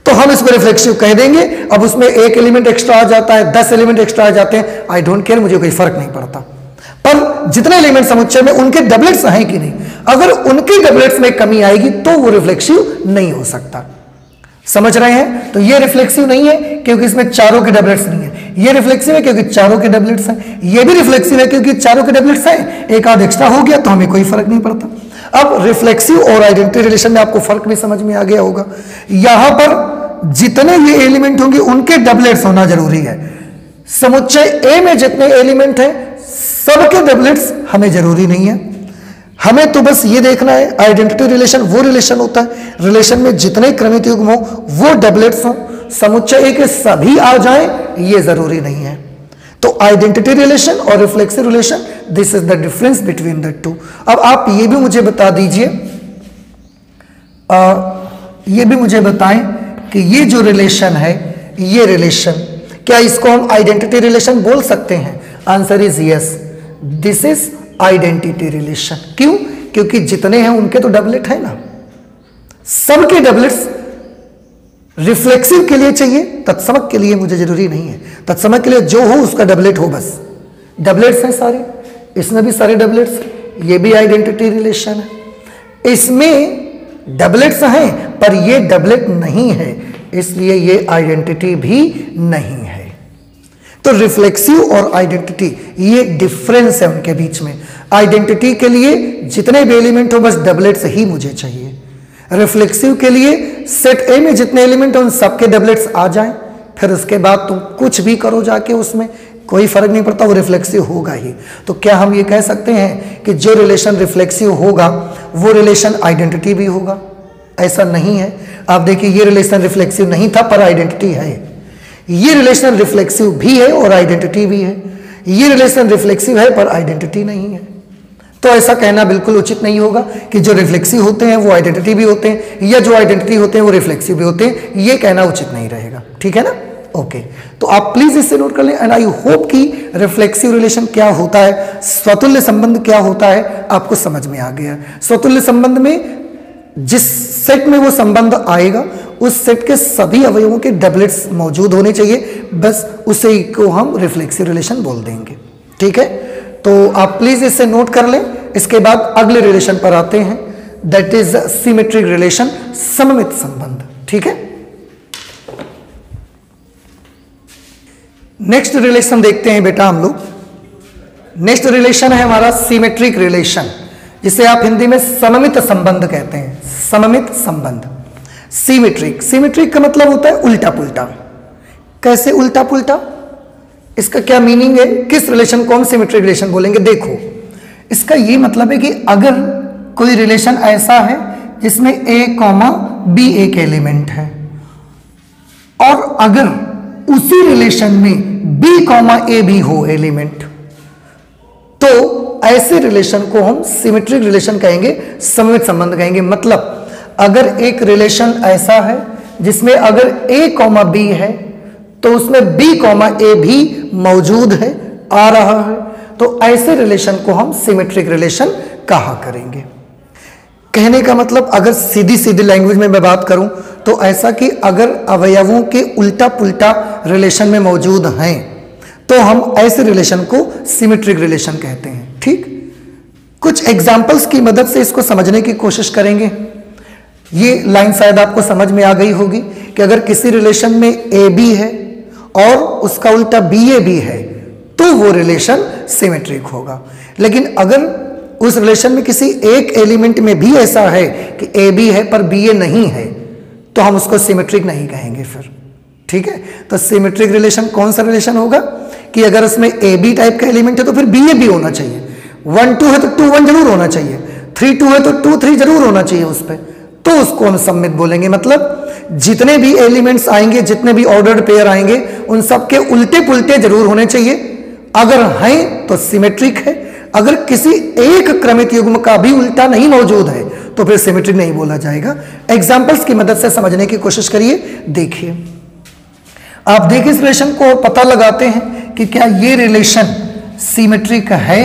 तो हम इसको रिफ्लेक्सिव कह देंगे। अब उसमें एक एलिमेंट एक्स्ट्रा आ जाता है, 10 एलिमेंट एक्स्ट्रा आ जाते हैं, आई डोंट केयर, मुझे कोई फर्क नहीं पड़ता। पर जितने एलिमेंट समुच्चय में उनके डबलेट्स हैं कि नहीं, अगर उनके डबलेट्स में कमी आएगी तो वो रिफ्लेक्सिव नहीं हो सकता। समझ रहे हैं? तो ये रिफ्लेक्सिव नहीं है क्योंकि इसमें चारों के डबलेट्स नहीं है। ये रिफ्लेक्सिव है क्योंकि चारों के डबलेट्स हैं। ये भी रिफ्लेक्सिव है क्योंकि चारों के डबलेट्स हैं, एक आध एक्स्ट्रा हो गया तो हमें कोई फर्क नहीं पड़ता। अब रिफ्लेक्सिव और आइडेंटिटी रिलेशन में आपको फर्क भी समझ में आ गया होगा। यहां पर जितने ये एलिमेंट होंगे उनके डबलेट्स होना जरूरी है। समुच्चय ए में जितने एलिमेंट हैं सबके डबलेट्स हमें जरूरी नहीं है। हमें तो बस ये देखना है, आइडेंटिटी रिलेशन वो रिलेशन होता है रिलेशन में जितने क्रमित युग्म हो वो डबलेट्स हो, समुच्चय ए के सभी आ जाएं ये जरूरी नहीं है। तो आइडेंटिटी रिलेशन और reflexive relation, this is the difference between the two. अब आप ये भी मुझे बता दीजिए, ये भी मुझे बताएं कि ये जो रिलेशन है, ये रिलेशन क्या इसको हम आइडेंटिटी रिलेशन बोल सकते हैं? Answer is yes, this is identity relation. क्यों? क्योंकि जितने हैं उनके तो डबलेट है ना, सबके डबलेट्स रिफ्लेक्सिव के लिए चाहिए, तत्समक के लिए मुझे जरूरी नहीं है। तत्समक के लिए जो हो उसका डबलेट हो, बस डबलेट्स हैं सारे, इसमें भी सारे डबलेट्स, ये भी आइडेंटिटी रिलेशन है। इसमें डबलेट्स हैं पर ये डबलेट नहीं है, इसलिए ये आइडेंटिटी भी नहीं है। तो रिफ्लेक्सिव और आइडेंटिटी ये डिफरेंस है उनके बीच में। आइडेंटिटी के लिए जितने भी एलिमेंट हो बस डबलेट्स ही मुझे चाहिए। रिफ्लेक्सिव के लिए सेट ए में जितने एलिमेंट हो उन सबके डबलेट्स आ जाएं, फिर उसके बाद तुम कुछ भी करो जाके, उसमें कोई फर्क नहीं पड़ता, वो रिफ्लेक्सिव होगा ही। तो क्या हम ये कह सकते हैं कि जो रिलेशन रिफ्लेक्सिव होगा वो रिलेशन आइडेंटिटी भी होगा? ऐसा नहीं है। आप देखिए ये रिलेशन रिफ्लेक्सिव नहीं था पर आइडेंटिटी है, ये रिलेशन रिफ्लेक्सिव भी है और आइडेंटिटी भी है, ये रिलेशन रिफ्लेक्सिव है पर आइडेंटिटी नहीं है। तो ऐसा कहना बिल्कुल उचित नहीं होगा कि जो रिफ्लेक्सिव होते हैं वो आइडेंटिटी भी होते हैं या जो आइडेंटिटी होते हैं वो रिफ्लेक्सिव भी होते हैं, ये कहना उचित नहीं रहेगा। ठीक है ना? ओके, तो आप प्लीज इससे नोट कर लें। एंड आई होप कि रिफ्लेक्सिव रिलेशन क्या होता है, स्वतुल्य संबंध क्या होता है, आपको समझ में आ गया। स्वतुल्य संबंध में जिस सेट में वो संबंध आएगा उस सेट के सभी अवयवों के डबलेट्स मौजूद होने चाहिए, बस उसे को हम रिफ्लेक्सिव रिलेशन बोल देंगे। ठीक है, तो आप प्लीज इसे नोट कर लें। इसके बाद अगले रिलेशन पर आते हैं, दैट इज सिमेट्रिक रिलेशन, सममित संबंध। ठीक है, नेक्स्ट रिलेशन देखते हैं बेटा हम लोग। नेक्स्ट रिलेशन है हमारा सिमेट्रिक रिलेशन, जिसे आप हिंदी में सममित संबंध कहते हैं। सममित संबंध, सिमेट्रिक। सिमेट्रिक का मतलब होता है उल्टा पुल्टा। कैसे उल्टा पुल्टा? इसका क्या मीनिंग है? किस रिलेशन को हम सिमेट्रिक रिलेशन बोलेंगे? देखो, इसका ये मतलब है कि अगर कोई रिलेशन ऐसा है जिसमें a, b एक एलिमेंट है और अगर उसी रिलेशन में b, a भी हो एलिमेंट, तो ऐसे रिलेशन को हम सिमेट्रिक रिलेशन कहेंगे, सममित संबंध कहेंगे। मतलब अगर एक रिलेशन ऐसा है जिसमें अगर a, b है तो उसमें b, a भी मौजूद है, आ रहा है, तो ऐसे रिलेशन को हम सिमेट्रिक रिलेशन कहा करेंगे। कहने का मतलब अगर सीधी सीधी लैंग्वेज में मैं बात करूं तो ऐसा कि अगर अवयवों के उल्टा पुल्टा रिलेशन में मौजूद हैं तो हम ऐसे रिलेशन को सिमेट्रिक रिलेशन कहते हैं। ठीक, कुछ एग्जांपल्स की मदद से इसको समझने की कोशिश करेंगे। ये लाइन शायद आपको समझ में आ गई होगी कि अगर किसी रिलेशन में ए बी है और उसका उल्टा बी ए भी है तो वो रिलेशन सिमेट्रिक होगा। लेकिन अगर उस रिलेशन में किसी एक एलिमेंट में भी ऐसा है कि ए बी है पर बी ए नहीं है तो हम उसको सिमेट्रिक नहीं कहेंगे फिर। ठीक है, तो सिमेट्रिक रिलेशन कौन सा रिलेशन होगा कि अगर उसमें ए बी टाइप का एलिमेंट है तो फिर बी ए भी होना चाहिए, 1 2 है तो 2 1 जरूर होना चाहिए, 3 2 है तो 2 3 जरूर होना चाहिए उस पर, तो उसको हम सममित बोलेंगे। मतलब जितने भी एलिमेंट्स आएंगे, जितने भी ऑर्डर्ड पेयर आएंगे, उन सबके उल्टे पुल्टे जरूर होने चाहिए। अगर हैं तो सिमेट्रिक है, अगर किसी एक क्रमित युग्म का भी उल्टा नहीं मौजूद है तो फिर सिमेट्रिक नहीं बोला जाएगा। एग्जांपल्स की मदद से समझने की कोशिश करिए। देखिए, आप देखिए इस रिलेशन को पता लगाते हैं कि क्या ये रिलेशन सिमेट्रिक है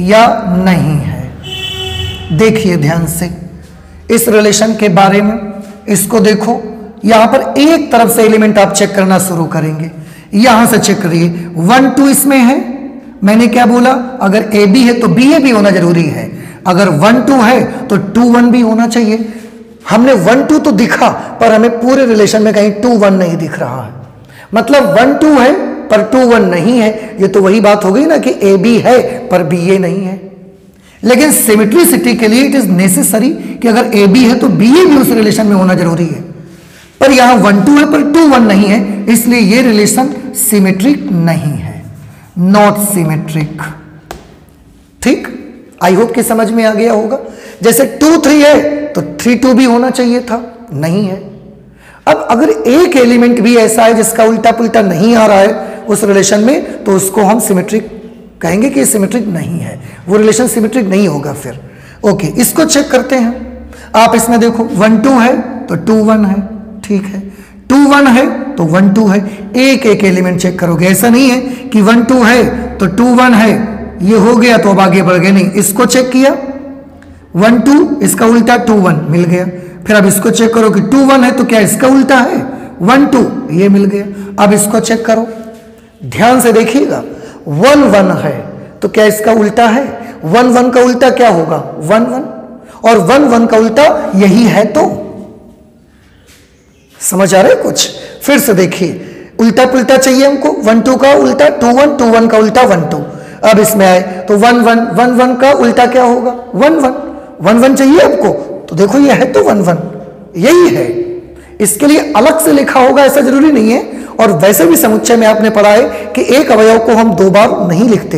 या नहीं है। देखिए ध्यान से इस रिलेशन के बारे में, इसको देखो, यहां पर एक तरफ से एलिमेंट आप चेक करना शुरू करेंगे। यहां से चेक करिए, 1 2 इसमें है, मैंने क्या बोला, अगर ए बी है तो बी ए भी होना जरूरी है, अगर 1 2 है तो 2 1 भी होना चाहिए। हमने 1 2 तो दिखा पर हमें पूरे रिलेशन में कहीं 2 1 नहीं दिख रहा है, मतलब 1 2 है पर 2 1 नहीं है। ये तो वही बात हो गई ना कि ए बी है पर बी ए नहीं है। लेकिन सिमेट्रिसिटी के लिए इट इज नेसेसरी कि अगर ए बी है तो बी ए भी उस रिलेशन में होना जरूरी है, पर यहां 1 2 है पर 2 1 नहीं है, इसलिए ये रिलेशन सिमेट्रिक नहीं है, नॉट सिमेट्रिक। ठीक, आई होप कि समझ में आ गया होगा। जैसे 2 3 है तो 3 2 भी होना चाहिए था, नहीं है। अब अगर एक एलिमेंट भी ऐसा है जिसका उल्टा पुल्टा नहीं आ रहा है उस रिलेशन में तो उसको हम सिमेट्रिक कहेंगे कि सिमेट्रिक नहीं है, वो रिलेशन सिमेट्रिक नहीं होगा फिर। ओके, इसको चेक करते हैं। आप इसमें देखो 1 2 है तो 2 1 है, ठीक है, 2 1 है तो 1 2 है, एक एक एलिमेंट चेक करोगे, ऐसा नहीं है कि 1 2 है तो 2 1 है, ये हो गया तो अब आगे बढ़ गए, नहीं। इसको चेक किया 1 2, इसका उल्टा 2 1 मिल गया, फिर अब इसको चेक करो कि 2 1 है तो क्या इसका उल्टा है 1 2, ये मिल गया। अब इसको चेक करो, ध्यान से देखिएगा, 1 1 है तो क्या इसका उल्टा है 1 1 का उल्टा क्या होगा 1 1, और 1 1 का उल्टा यही है। तो समझ आ रहा है कुछ? फिर से देखिए, उल्टा पुल्टा चाहिए हमको, 1 2 का उल्टा 2 1, 2 1 का उल्टा 1 2। अब इसमें आए तो 1 1, 1 1 का उल्टा क्या होगा? 1 1, 1 1 चाहिए आपको, तो देखो ये है तो 1 1 यही है। इसके लिए अलग से लिखा होगा ऐसा जरूरी नहीं है। और वैसे भी समुच्चय में आपने पढ़ा है कि एक अवयव को हम 2 बार नहीं लिखते,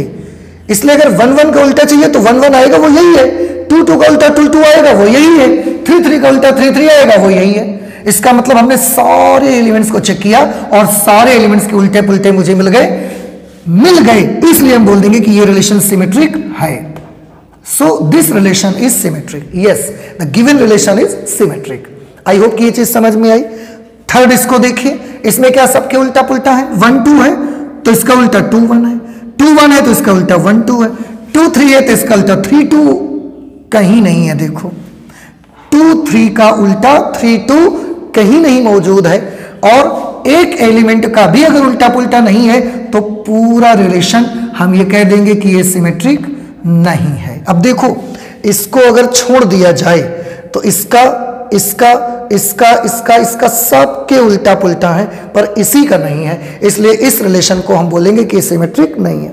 इसलिए अगर 1 1 का उल्टा चाहिए तो 1 1 आएगा, वो यही है। 2 2 का उल्टा 2 2 आएगा, वो यही है। 3 3 का उल्टा 3 3 आएगा, वो यही है। इसका मतलब हमने सारे एलिमेंट्स को चेक किया और सारे एलिमेंट्स के उल्टे पुल्टे मुझे मिल गए, इसलिए हम बोल देंगे कि ये रिलेशन सिमेट्रिक है। So this relation is symmetric. Yes, the given relation is symmetric. I hope कि ये चीज समझ में आई। थर्ड इसको देखिए, इसमें क्या सबके उल्टा पुल्टा है? 1 2 है तो इसका उल्टा 2 1 है, 2 1 है तो इसका उल्टा 1 2 है, 2 3 है तो इसका उल्टा 3 2 कहीं नहीं है। देखो 2 3 का उल्टा 3 2 कहीं नहीं मौजूद है, और एक एलिमेंट का भी अगर उल्टा पुल्टा नहीं है तो पूरा रिलेशन हम ये कह देंगे कि ये सिमेट्रिक नहीं है। अब देखो, इसको अगर छोड़ दिया जाए तो इसका इसका इसका इसका इसका सबके उल्टा पुल्टा है, पर इसी का नहीं है, इसलिए इस रिलेशन को हम बोलेंगे कि सिमेट्रिक नहीं है।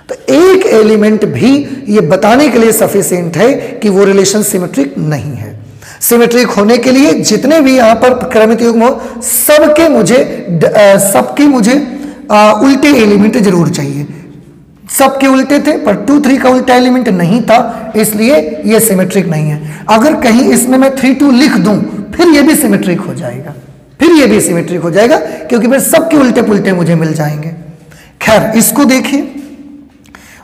तो एक एलिमेंट भी ये बताने के लिए सफिशिएंट है कि वो रिलेशन सिमेट्रिक नहीं है। सिमेट्रिक होने के लिए जितने भी यहां पर क्रमित युग्म हो, सबके मुझे उल्टे एलिमेंट जरूर चाहिए। सबके उल्टे थे पर 2 3 का उल्टा एलिमेंट नहीं था, इसलिए ये सिमेट्रिक नहीं है। अगर कहीं इसमें मैं 3 2 लिख दूं फिर ये भी सिमेट्रिक हो जाएगा, क्योंकि फिर सबके उल्टे पुल्टे मुझे मिल जाएंगे। खैर, इसको देखिए,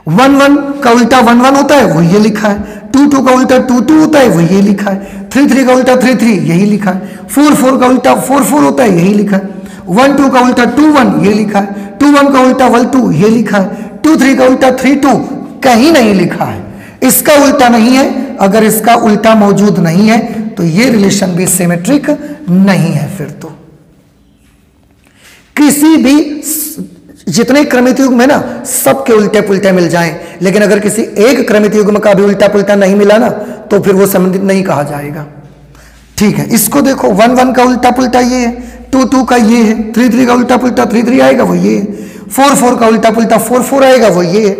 1 1 का उल्टा 1 1 होता है, वो ये लिखा है। 2 2 का उल्टा 2 2 होता है, वो ये लिखा है। 3 3 का उल्टा 3 3 यही लिखा है। 4 4 का उल्टा 4 4 होता है, यही लिखा है। 1 2 का उल्टा 2 1 ये लिखा है। 2 1 का उल्टा 1 2 ये लिखा है। 2 3 का उल्टा 3 2 कहीं नहीं लिखा है। इसका उल्टा नहीं है। अगर इसका उल्टा मौजूद नहीं है तो ये रिलेशन भी सिमेट्रिक नहीं है। फिर तो किसी भी जितने क्रमित युग्म है ना, सबके उल्टे पुल्टे मिल जाएं, लेकिन अगर किसी एक क्रमित युग्म का भी उल्टा पुल्टा नहीं मिला ना तो फिर वो संबंधित नहीं कहा जाएगा। ठीक है, इसको देखो, 1 1 का उल्टा पुल्टा ये है, 2 2 का ये है, 3 3 का उल्टा पुल्टा 3 3 आएगा, वो ये है। 4 4 का उल्टा पुल्टा 4 4 आएगा, वो ये है।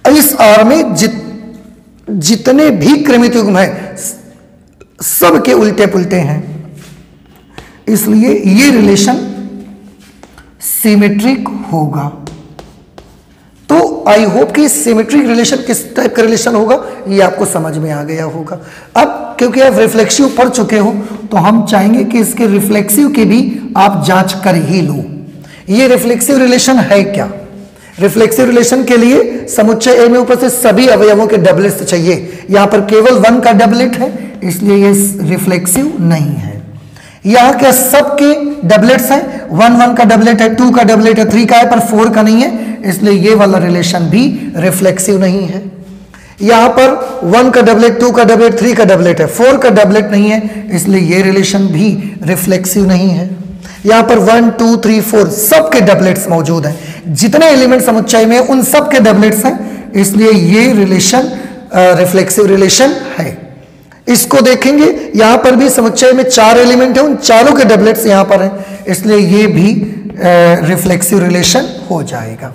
इस आर में जितने भी क्रमित युग्म है सबके उल्टे पुल्टे हैं, इसलिए ये रिलेशन सिमेट्रिक होगा। तो आई होप कि सिमेट्रिक रिलेशन किस टाइप का रिलेशन होगा ये आपको समझ में आ गया होगा। अब क्योंकि आप रिफ्लेक्सिव पढ़ चुके हो तो हम चाहेंगे कि इसके रिफ्लेक्सिव की भी आप जांच कर ही लो। ये रिफ्लेक्सिव रिलेशन है क्या? रिफ्लेक्सिव रिलेशन के लिए समुच्चय ए में ऊपर से सभी अवयवों के डबलेट्स चाहिए। यहां पर केवल 1 का डबलेट है, इसलिए ये रिफ्लेक्सिव नहीं है। यहां के सबके डबलेट्स हैं, 1 1 का डबलेट है, 2 का डबलेट है, 3 का है पर 4 का नहीं है, इसलिए ये वाला रिलेशन भी रिफ्लेक्सिव नहीं है। यहां पर 1 का डबलेट, 2 का डबलेट, 3 का डबलेट है, 4 का डबलेट नहीं है, इसलिए ये रिलेशन भी रिफ्लेक्सिव नहीं है। यहां पर 1 2 3 4 सबके डबलेट्स मौजूद हैं, जितने एलिमेंट समुच्चय में उन सबके डबलेट्स हैं, इसलिए ये रिलेशन रिफ्लेक्सिव रिलेशन है। इसको देखेंगे, यहां पर भी समुच्चय में 4 एलिमेंट है, उन चारों के डबलेट्स यहां पर हैं, इसलिए ये भी रिफ्लेक्सिव रिलेशन हो जाएगा।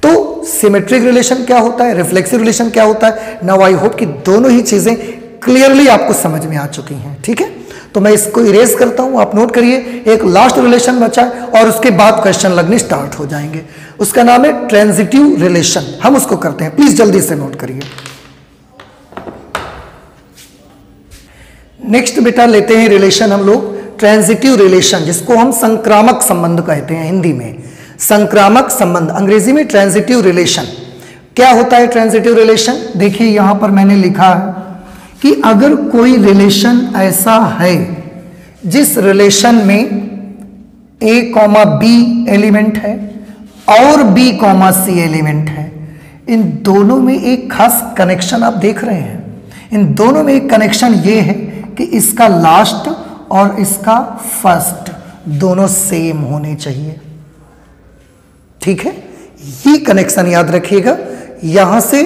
तो सिमेट्रिक रिलेशन क्या होता है, रिफ्लेक्सिव रिलेशन क्या होता है, नाउ आई होप कि दोनों ही चीजें क्लियरली आपको समझ में आ चुकी हैं। ठीक है, तो मैं इसको इरेज करता हूं, आप नोट करिए। एक लास्ट रिलेशन बचा है और उसके बाद क्वेश्चन लगने स्टार्ट हो जाएंगे। उसका नाम है ट्रांजिटिव रिलेशन, हम उसको करते हैं, प्लीज जल्दी से नोट करिए। नेक्स्ट बेटा लेते हैं रिलेशन हम लोग ट्रांजिटिव रिलेशन, जिसको हम संक्रामक संबंध कहते हैं हिंदी में। संक्रामक संबंध, अंग्रेजी में ट्रांजिटिव रिलेशन। क्या होता है ट्रांजिटिव रिलेशन? देखिए यहां पर मैंने लिखा है कि अगर कोई रिलेशन ऐसा है जिस रिलेशन में a, b एलिमेंट है और b, c एलिमेंट है, इन दोनों में एक खास कनेक्शन आप देख रहे हैं। इन दोनों में एक कनेक्शन ये है कि इसका लास्ट और इसका फर्स्ट दोनों सेम होने चाहिए। ठीक है, ये कनेक्शन याद रखिएगा, यहां से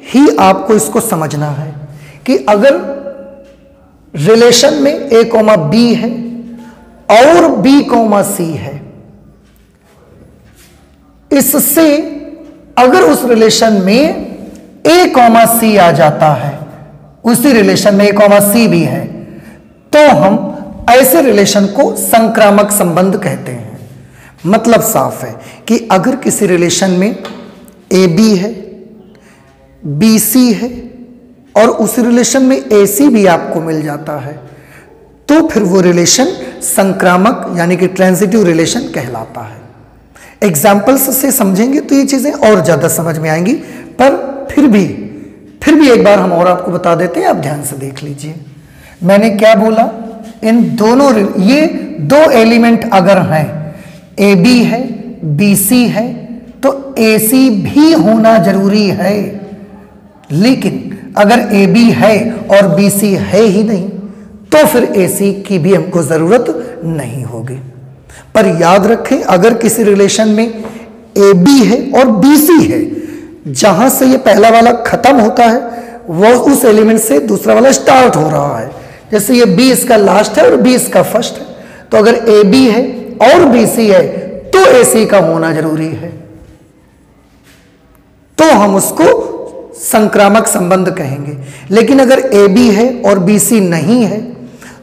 ही आपको इसको समझना है कि अगर रिलेशन में ए कॉमा बी है और बी कॉमा सी है, इससे अगर उस रिलेशन में ए कॉमा सी आ जाता है, उसी रिलेशन में ए कॉमा सी भी है, तो हम ऐसे रिलेशन को संक्रामक संबंध कहते हैं। मतलब साफ है कि अगर किसी रिलेशन में ए बी है, बी सी है और उसी रिलेशन में ए सी भी आपको मिल जाता है, तो फिर वो रिलेशन संक्रामक यानी कि ट्रांजिटिव रिलेशन कहलाता है। एग्जाम्पल्स से समझेंगे तो ये चीजें और ज्यादा समझ में आएंगी, पर फिर भी एक बार हम और आपको बता देते हैं, आप ध्यान से देख लीजिए। मैंने क्या बोला, इन दोनों ये दो एलिमेंट अगर हैं, ए बी है बी सी है, तो ए सी भी होना जरूरी है। लेकिन अगर ए बी है और बी सी है ही नहीं, तो फिर ए सी की भी हमको जरूरत नहीं होगी। पर याद रखें, अगर किसी रिलेशन में ए बी है और बी सी है, जहां से ये पहला वाला खत्म होता है वो उस एलिमेंट से दूसरा वाला स्टार्ट हो रहा है। जैसे ये बी इसका लास्ट है और बी इसका फर्स्ट है, तो अगर ए बी है और बी सी है तो ए सी का होना जरूरी है, तो हम उसको संक्रामक संबंध कहेंगे। लेकिन अगर ए बी है और बी सी नहीं है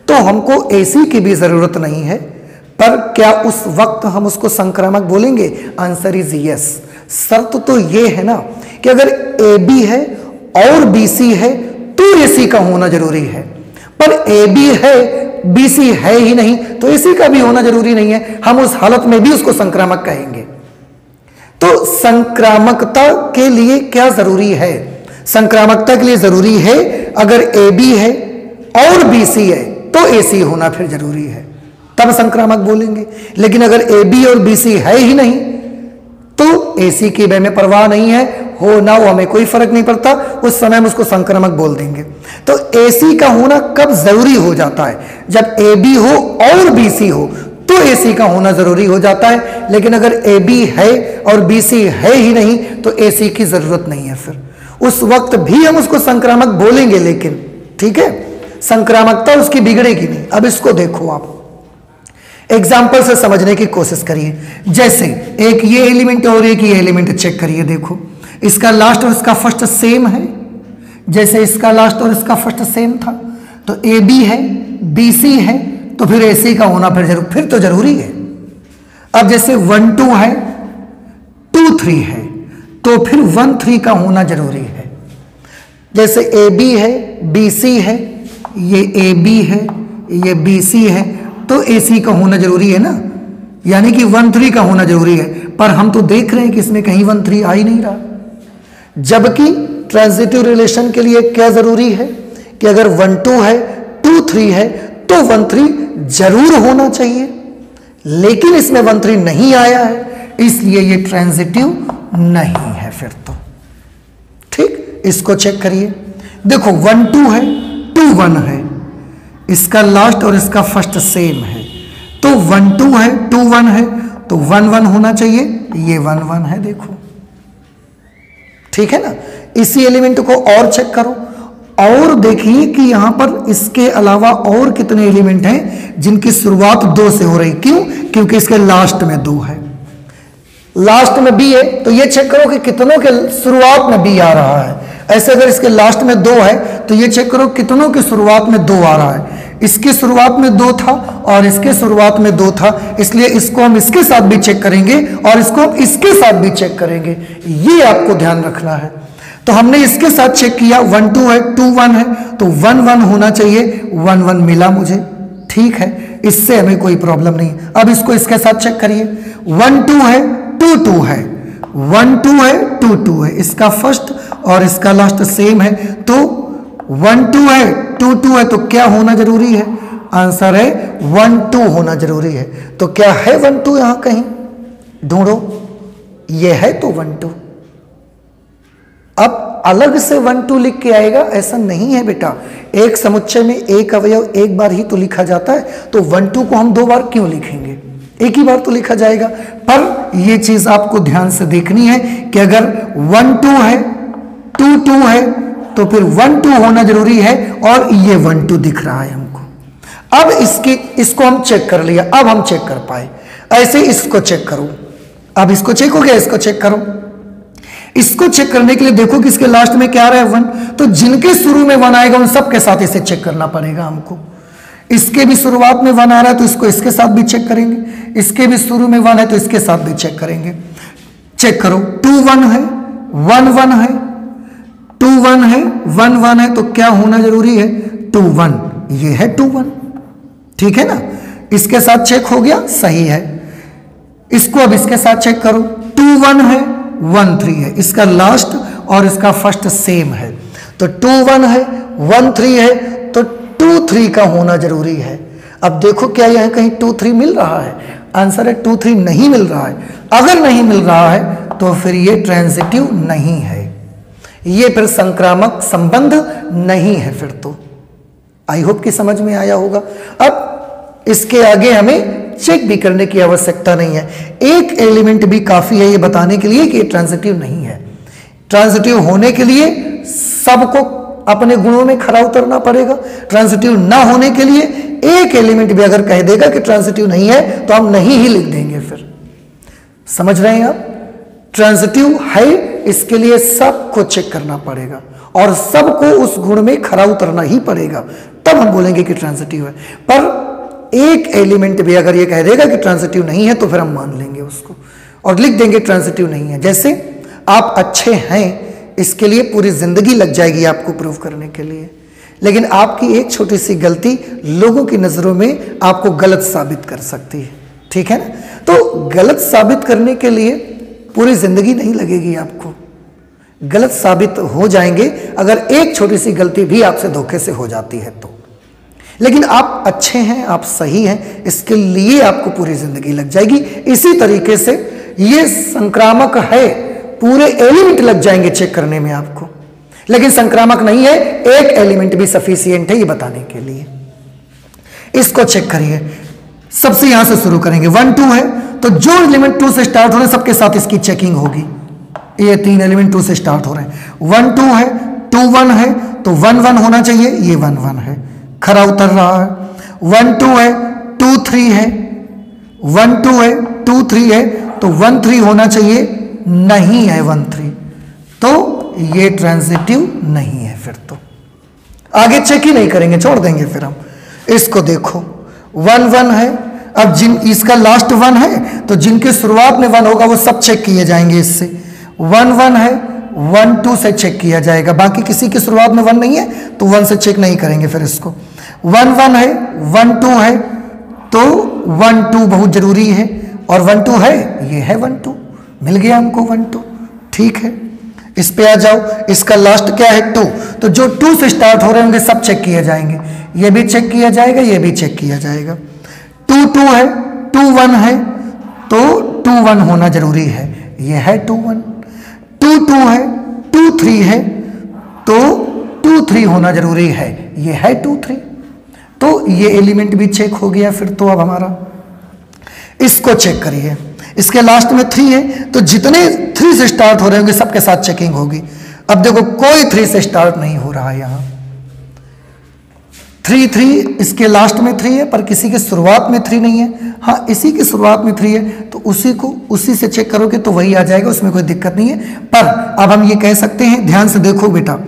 तो हमको ए सी की भी जरूरत नहीं है। पर क्या उस वक्त हम उसको संक्रामक बोलेंगे? Answer is yes. शर्त तो ये है ना कि अगर ए बी है और बी सी है तो ए सी का होना जरूरी है, पर ए बी है बी सी है ही नहीं तो ए सी का भी होना जरूरी नहीं है। हम उस हालत में भी उसको संक्रामक कहेंगे। तो संक्रामकता के लिए क्या जरूरी है? संक्रामकता के लिए जरूरी है अगर ए बी है और बी सी है तो ए सी होना फिर जरूरी है, तब संक्रामक बोलेंगे। लेकिन अगर ए बी और बी सी है ही नहीं तो ए सी की हमें परवाह नहीं है, हो ना हो हमें कोई फर्क नहीं पड़ता, उस समय हम उसको संक्रामक बोल देंगे। तो ए सी का होना कब जरूरी हो जाता है? जब ए बी हो और बी सी हो तो ए सी का होना जरूरी हो जाता है। लेकिन अगर ए बी है और बी सी है ही नहीं तो ए सी की जरूरत नहीं है, फिर उस वक्त भी हम उसको संक्रामक बोलेंगे। लेकिन ठीक है, संक्रामकता उसकी बिगड़ेगी नहीं। अब इसको देखो, आप एग्जाम्पल से समझने की कोशिश करिए। जैसे एक ये एलिमेंट और एक ये एलिमेंट चेक करिए, देखो इसका लास्ट और इसका फर्स्ट सेम है। जैसे इसका लास्ट और इसका फर्स्ट सेम था तो ए बी है बी सी है तो फिर ए सी का होना फिर तो जरूरी है। अब जैसे 1 2 है 2 3 है तो फिर 1 3 का होना जरूरी है। जैसे ए बी है बी सी है, ये ए बी है ये बी सी है तो ए सी का होना जरूरी है ना, यानी कि 1 3 का होना जरूरी है। पर हम तो देख रहे हैं कि इसमें कहीं 1 3 आ ही नहीं रहा। जबकि ट्रांजिटिव रिलेशन के लिए क्या जरूरी है कि अगर 1 2 है 2 3 है तो 1 3 जरूर होना चाहिए। लेकिन इसमें 1 3 नहीं आया है, इसलिए ये ट्रांजिटिव नहीं है फिर तो। ठीक, इसको चेक करिए। देखो 1 2 है 2 1 है, इसका लास्ट और इसका फर्स्ट सेम है तो 1 2 है 2 1 है तो 1 1 होना चाहिए, ये 1 1 है। देखो ठीक है ना। इसी एलिमेंट को और चेक करो और देखिए कि यहां पर इसके अलावा और कितने एलिमेंट हैं जिनकी शुरुआत 2 से हो रही। क्यों? क्योंकि इसके लास्ट में 2 है, लास्ट में बी है तो ये चेक करो कि कितनों के शुरुआत में बी आ रहा है। ऐसे अगर इसके लास्ट में 2 है तो ये चेक करो कितनों की शुरुआत में 2 आ रहा है। इसकी शुरुआत में 2 था और इसके शुरुआत में 2 था, इसलिए इसको हम इसके साथ भी चेक करेंगे और इसको हम इसके साथ भी चेक करेंगे। ये आपको ध्यान रखना है। तो हमने इसके साथ चेक किया 1 2 है 2 1 है तो 1 1 होना चाहिए, 1 1 मिला मुझे। ठीक है, इससे हमें कोई प्रॉब्लम नहीं। अब इसको इसके साथ चेक करिए। 1 2 है 2 2 है, 1 2 है 2 2 है, इसका फर्स्ट और इसका लास्ट सेम है तो 1 2 है 2 2 है तो क्या होना जरूरी है? आंसर है 1 2 होना जरूरी है। तो क्या है 1 2 यहां कहीं? ढूंढो। ये है तो 1 2। अब अलग से 1 2 लिख के आएगा ऐसा नहीं है बेटा। एक समुच्चय में एक अवयव एक बार ही तो लिखा जाता है, तो 1 2 को हम 2 बार क्यों लिखेंगे? एक ही बार तो लिखा जाएगा। पर यह चीज आपको ध्यान से देखनी है कि अगर 1 2 है 2 2 है तो फिर 1 2 होना जरूरी है, और ये 1 2 दिख रहा है हमको। अब इसको हम चेक कर लिया, अब हम चेक कर पाए। ऐसे इसको चेक करो, अब इसको चेक हो गया, इसको चेक करो। इसको चेक करने के लिए देखो कि इसके लास्ट में क्या आ रहा है 1, तो जिनके शुरू में 1 आएगा उन सब के साथ इसे चेक करना पड़ेगा हमको। इसके भी शुरुआत में 1 आ रहा है तो इसको इसके साथ भी चेक करेंगे, इसके भी शुरू में 1 है तो इसके साथ भी चेक करेंगे। चेक करो, 2 1 है, 1 1 है, 2 1 है, 1 1 है, तो क्या होना जरूरी है 2 1, ये है 2 1, ठीक है ना। इसके साथ चेक हो गया, सही है। इसको अब इसके साथ चेक करो, 2 1 है, 1 3 है, इसका लास्ट और इसका फर्स्ट सेम है, तो 2 1 है, 1 3 है, तो 2 3 का होना जरूरी है। अब देखो क्या यह कहीं 2 3 मिल रहा है, आंसर है 2 3 नहीं मिल रहा है। अगर नहीं मिल रहा है तो फिर ये ट्रांजिटिव नहीं है, ये फिर संक्रामक संबंध नहीं है फिर तो। आई होप कि समझ में आया होगा। अब इसके आगे हमें चेक भी करने की आवश्यकता नहीं है, एक एलिमेंट भी काफी है ये बताने के लिए कि ये ट्रांजिटिव नहीं है। ट्रांजिटिव होने के लिए सबको अपने गुणों में खरा उतरना पड़ेगा। ट्रांजिटिव ना होने के लिए एक एलिमेंट भी अगर कह देगा कि ट्रांजिटिव नहीं है तो हम नहीं ही लिख देंगे। फिर समझ रहे हैं आप, ट्रांजिटिव है इसके लिए सबको चेक करना पड़ेगा और सबको उस गुण में खरा उतरना ही पड़ेगा, तब हम बोलेंगे कि ट्रांजिटिव है। पर एक एलिमेंट भी अगर ये कह देगा कि ट्रांजिटिव नहीं है तो फिर हम मान लेंगे उसको और लिख देंगे ट्रांजिटिव नहीं है। जैसे आप अच्छे हैं, इसके लिए पूरी जिंदगी लग जाएगी आपको प्रूव करने के लिए, लेकिन आपकी एक छोटी सी गलती लोगों की नजरों में आपको गलत साबित कर सकती है, ठीक है ना। तो गलत साबित करने के लिए पूरी जिंदगी नहीं लगेगी आपको, गलत साबित हो जाएंगे अगर एक छोटी सी गलती भी आपसे धोखे से हो जाती है तो। लेकिन आप अच्छे हैं, आप सही हैं, इसके लिए आपको पूरी जिंदगी लग जाएगी। इसी तरीके से ये संक्रामक है, पूरे एलिमेंट लग जाएंगे चेक करने में आपको, लेकिन संक्रामक नहीं है, एक एलिमेंट भी सफिशिएंट है ये बताने के लिए। इसको चेक करिए, सबसे यहां से शुरू करेंगे। 1 2 है तो जो एलिमेंट 2 से स्टार्ट हो रहे हैं सबके साथ इसकी चेकिंग होगी। ये 3 एलिमेंट 2 से स्टार्ट हो रहे हैं। 1 2 है, 2 1 है तो 1 1 होना चाहिए, ये 1 1 है, खरा उतर रहा है। 1 2 है, 2 3 है, 1 2 है, 2 3 है तो 1 3 होना चाहिए, नहीं है 1 3, तो ये ट्रांजिटिव नहीं है। फिर तो आगे चेक ही नहीं करेंगे, छोड़ देंगे फिर हम। इसको देखो 1 1 है, अब इसका लास्ट 1 है तो जिनके शुरुआत में 1 होगा वो सब चेक किए जाएंगे इससे। 1 1 है, 1 2 से चेक किया जाएगा, बाकी किसी की शुरुआत में 1 नहीं है तो 1 से चेक नहीं करेंगे फिर इसको। 1 1 है, 1 2 है तो 1 2 बहुत जरूरी है, और 1 2 है, ये है 1 2, मिल गया हमको 1 2, ठीक है। इस पे आ जाओ, इसका लास्ट क्या है 2, तो जो 2 से स्टार्ट हो रहे होंगे सब चेक किए जाएंगे, ये भी चेक किया जाएगा, ये भी चेक किया जाएगा। 2 2 है, 2 1 है तो 2 1 होना जरूरी है, ये है 2 1। 2 2 है, 2 3 है तो 2 3 होना जरूरी है, ये है 2 3, तो ये एलिमेंट भी चेक हो गया फिर तो। अब हमारा इसको चेक करिए, इसके लास्ट में 3 है तो जितने 3 से स्टार्ट हो रहे होंगे सबके साथ चेकिंग होगी। अब देखो कोई 3 से स्टार्ट नहीं हो रहा है यहां, 3 3 इसके लास्ट में 3 है पर किसी की शुरुआत में 3 नहीं है। हाँ, इसी की शुरुआत में 3 है तो उसी से चेक करोगे तो वही आ जाएगा, उसमें कोई दिक्कत नहीं है। पर अब हम ये कह सकते हैं, ध्यान से देखो बेटा,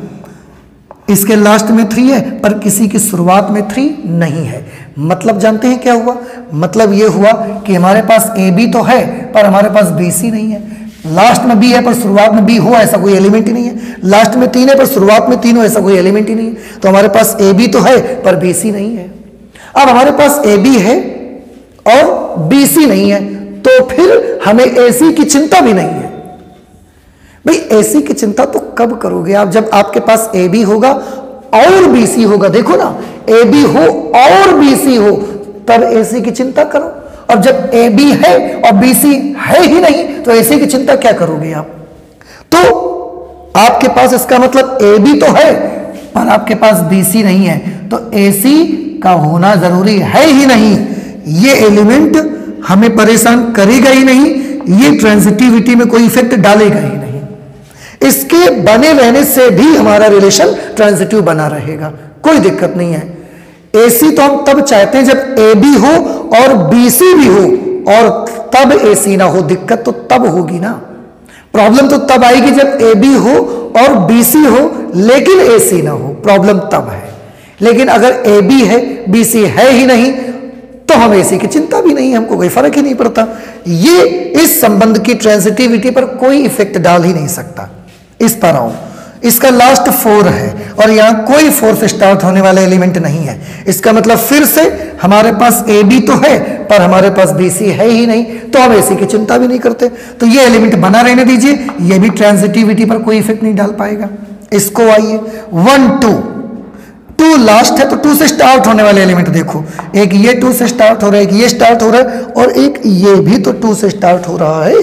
इसके लास्ट में 3 है पर किसी की शुरुआत में 3 नहीं है। मतलब जानते हैं क्या हुआ? मतलब ये हुआ कि हमारे पास ए बी तो है पर हमारे पास बी सी नहीं है। लास्ट में बी है पर शुरुआत में बी हो, ऐसा कोई एलिमेंट ही नहीं है। लास्ट में 3 है पर शुरुआत में 3 हो, ऐसा कोई एलिमेंट ही नहीं है। तो हमारे पास ए बी तो है पर बी सी नहीं है। अब हमारे पास ए बी है और बी सी नहीं है तो फिर हमें ए सी की चिंता भी नहीं है। भाई एसी की चिंता तो कब करोगे आप? जब आपके पास ए बी होगा और बी सी होगा। देखो ना, ए बी हो और बी सी हो तब एसी की चिंता करो, और जब ए बी है और बी सी है ही नहीं तो एसी की चिंता क्या करोगे आप? तो आपके पास इसका मतलब ए बी तो है पर आपके पास बी सी नहीं है तो एसी का होना जरूरी है ही नहीं। ये एलिमेंट हमें परेशान करेगा ही नहीं, ये ट्रांजिटिविटी में कोई इफेक्ट डालेगा ही नहीं। इसके बने रहने से भी हमारा रिलेशन ट्रांजिटिव बना रहेगा, कोई दिक्कत नहीं है। AC तो हम तब चाहते हैं जब AB हो और BC भी हो और तब AC ना हो। दिक्कत तो तब होगी ना, प्रॉब्लम तो तब आएगी जब AB हो और BC हो लेकिन AC ना हो, प्रॉब्लम तब है। लेकिन अगर AB है BC है ही नहीं तो हम AC की चिंता भी नहीं, हमको कोई फर्क ही नहीं पड़ता। ये इस संबंध की ट्रांजिटिविटी पर कोई इफेक्ट डाल ही नहीं सकता। इस पर आओ, इसका लास्ट 4 है और यहां कोई 4 से स्टार्ट होने वाला एलिमेंट नहीं है। इसका मतलब फिर से हमारे पास AB तो है पर हमारे पास BC है ही नहीं, तो हम AC की चिंता भी नहीं करते। तो ये एलिमेंट बना रहने दीजिए, ये भी ट्रांजिटिविटी पर कोई इफेक्ट नहीं डाल पाएगा। इसको आइए 1 2 2 लास्ट है तो 2 से स्टार्ट होने वाले एलिमेंट देखो, एक ये 2 से स्टार्ट हो रहा है, एक ये स्टार्ट हो रहा है और एक ये भी तो 2 से स्टार्ट हो रहा है।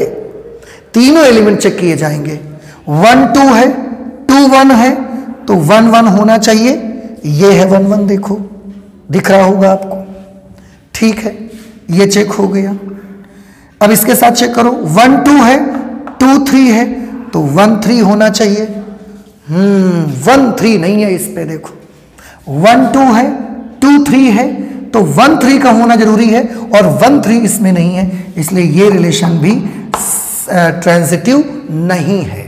तीनों एलिमेंट चेक किए जाएंगे। 1 2 है, 2 1 है तो 1 1 होना चाहिए। ये है 1 1, देखो दिख रहा होगा आपको, ठीक है, ये चेक हो गया। अब इसके साथ चेक करो, 1 2 है, 2 3 है तो 1 3 होना चाहिए। 1 3 नहीं है इस पे, देखो 1 2 है, 2 3 है तो 1 3 का होना जरूरी है और 1 3 इसमें नहीं है, इसलिए ये रिलेशन भी ट्रांजिटिव नहीं है।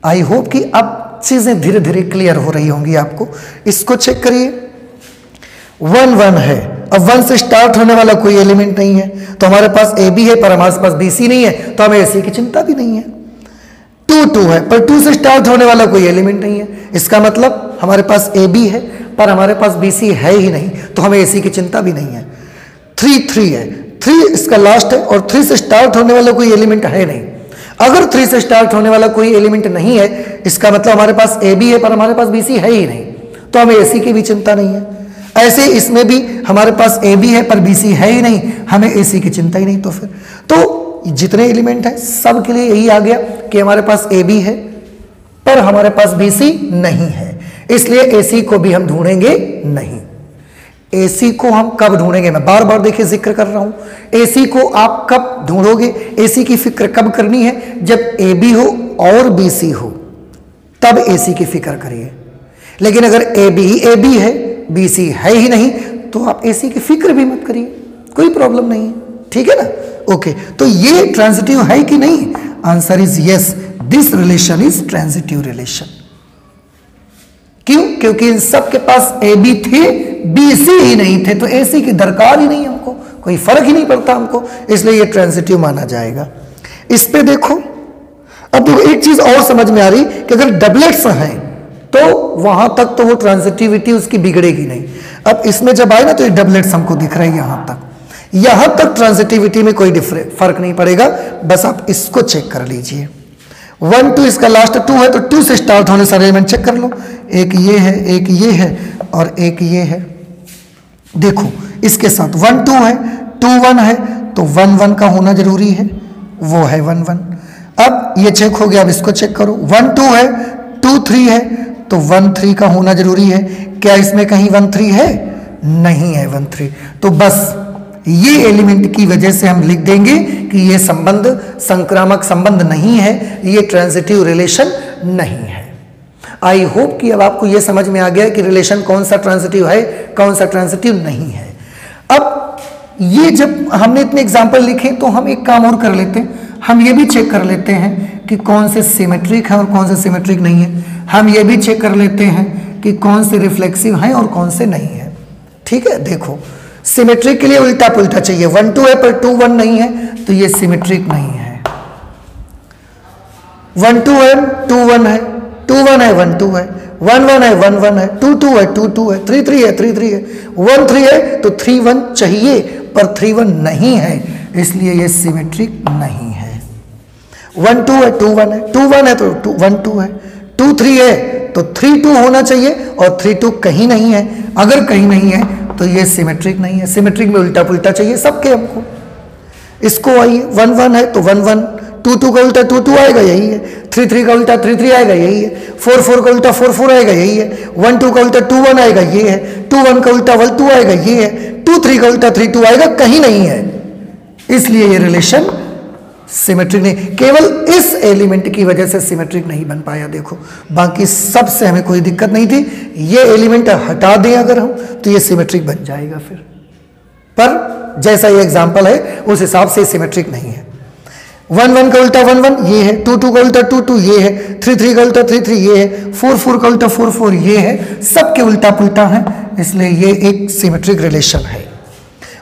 आई होप कि अब चीजें धीरे धीरे क्लियर हो रही होंगी आपको। इसको चेक करिए, 1 1 है, अब 1 से स्टार्ट होने वाला कोई एलिमेंट नहीं है तो हमारे पास AB है पर हमारे पास BC नहीं है तो हमें AC की चिंता भी नहीं है। 2 2 है पर 2 से स्टार्ट होने वाला कोई एलिमेंट नहीं है, इसका मतलब हमारे पास AB है पर हमारे पास BC है ही नहीं तो हमें AC की चिंता भी नहीं है। 3 3 है, 3 इसका लास्ट है और 3 से स्टार्ट होने वाला कोई एलिमेंट है नहीं। अगर 3 से स्टार्ट होने वाला कोई एलिमेंट नहीं है इसका मतलब हमारे पास AB है पर हमारे पास BC है ही नहीं तो हमें AC की भी चिंता नहीं है। ऐसे इसमें भी हमारे पास AB है पर BC है ही नहीं, हमें AC की चिंता ही नहीं। तो फिर तो जितने एलिमेंट हैं सब के लिए यही आ गया कि हमारे पास AB है पर हमारे पास BC नहीं है, इसलिए AC को भी हम ढूंढेंगे नहीं। AC को हम कब ढूंढेंगे, मैं बार बार देखिए जिक्र कर रहा हूं। AC को आप कब ढूंढोगे, AC की फिक्र कब करनी है, जब AB हो और BC हो तब AC की फिक्र करिए। लेकिन अगर AB है BC है ही नहीं तो आप AC की फिक्र भी मत करिए, कोई प्रॉब्लम नहीं है, ठीक है ना। ओके, तो ये ट्रांजिटिव है कि नहीं? Answer is yes, this relation is transitive relation. क्यों? क्योंकि इन सब के पास AB थे, BC ही नहीं थे, तो AC की दरकार ही नहीं हमको, कोई फर्क ही नहीं पड़ता हमको, इसलिए ये ट्रांजिटिव माना जाएगा। इस पे देखो, अब देखो एक चीज और समझ में आ रही कि अगर डबलेट्स हैं तो वहां तक तो वो ट्रांजिटिविटी उसकी बिगड़ेगी नहीं। अब इसमें जब आए ना तो ये डबलेट्स हमको दिख रहा है यहां तक ट्रांजिटिविटी में कोई फर्क नहीं पड़ेगा, बस आप इसको चेक कर लीजिए। 1 2 इसका लास्ट 2 है तो 2 से स्टार्ट होने सारे एलिमेंट चेक कर लो, एक ये है, एक ये है और एक ये है। देखो इसके साथ 1 2 है, 2 1 है तो 1 1 का होना जरूरी है, वो है 1 1। अब ये चेक हो गया, अब इसको चेक करो, 1 2 है, 2 3 है तो 1 3 का होना जरूरी है। क्या इसमें कहीं 1 3 है? नहीं है 1 3, तो बस ये एलिमेंट की वजह से हम लिख देंगे कि ये संबंध संक्रामक संबंध नहीं है, ये ट्रांजिटिव रिलेशन नहीं है। आई होप कि अब आपको ये समझ में आ गया कि रिलेशन कौन सा ट्रांजिटिव है, कौन सा ट्रांजिटिव नहीं है। अब ये जब हमने इतने एग्जाम्पल लिखे तो हम एक काम और कर लेते हैं, हम ये भी चेक कर लेते हैं कि कौन से सिमेट्रिक है और कौन से सिमेट्रिक नहीं है। हम ये भी चेक कर लेते हैं कि कौन से रिफ्लेक्सिव हैं और कौन से नहीं है। ठीक है, देखो सिमेट्रिक के लिए उल्टा पुल्टा चाहिए, 1 2 है पर 2 1 नहीं है तो ये सिमेट्रिक नहीं है। 1 2 है, 2 1 है, 2 1 है, 1 2 है, 1 1 है, 1 1 है, 2 2 है, 2 2 है, 3 3 है, 3 3 है, 1 3 है तो 3 1 चाहिए पर 3 1 नहीं है, इसलिए ये सिमेट्रिक नहीं है। 1 2 है, 2 1 है, 2 1 है तो 1 2 है, 2 3 है तो 3 2 होना चाहिए और 3 2 कहीं नहीं है। अगर कहीं नहीं है तो ये सिमेट्रिक नहीं है, सिमेट्रिक में उल्टा पुल्टा चाहिए सबके हमको। इसको आइए 1 1 है तो 1 1, 2 2 का उल्टा 2 2 आएगा यही है, 3 3 का उल्टा 3 3 आएगा यही है, 4 4 का उल्टा 4 4 आएगा यही है, 1 2 का उल्टा 2 1 आएगा ये है, 2 1 का उल्टा 1 2 आएगा ये है, 2 3 का उल्टा 3 2 आएगा कहीं नहीं है, इसलिए ये रिलेशन सिमेट्रिक नहीं, केवल इस एलिमेंट की वजह से सिमेट्रिक नहीं बन पाया। देखो बाकी सब से हमें कोई दिक्कत नहीं थी, ये एलिमेंट हटा दें अगर हम तो ये सिमेट्रिक बन जाएगा फिर, पर जैसा ये एग्जांपल है उस हिसाब से सिमेट्रिक नहीं है। 1 1 का उल्टा 1 1 ये है, 2 2 का उल्टा 2 2 ये है, 3 3 का उल्टा 3 3 ये है, 4 4 का उल्टा 4 4 ये है, सबके उल्टा पुल्टा है, इसलिए ये एक सिमेट्रिक रिलेशन है।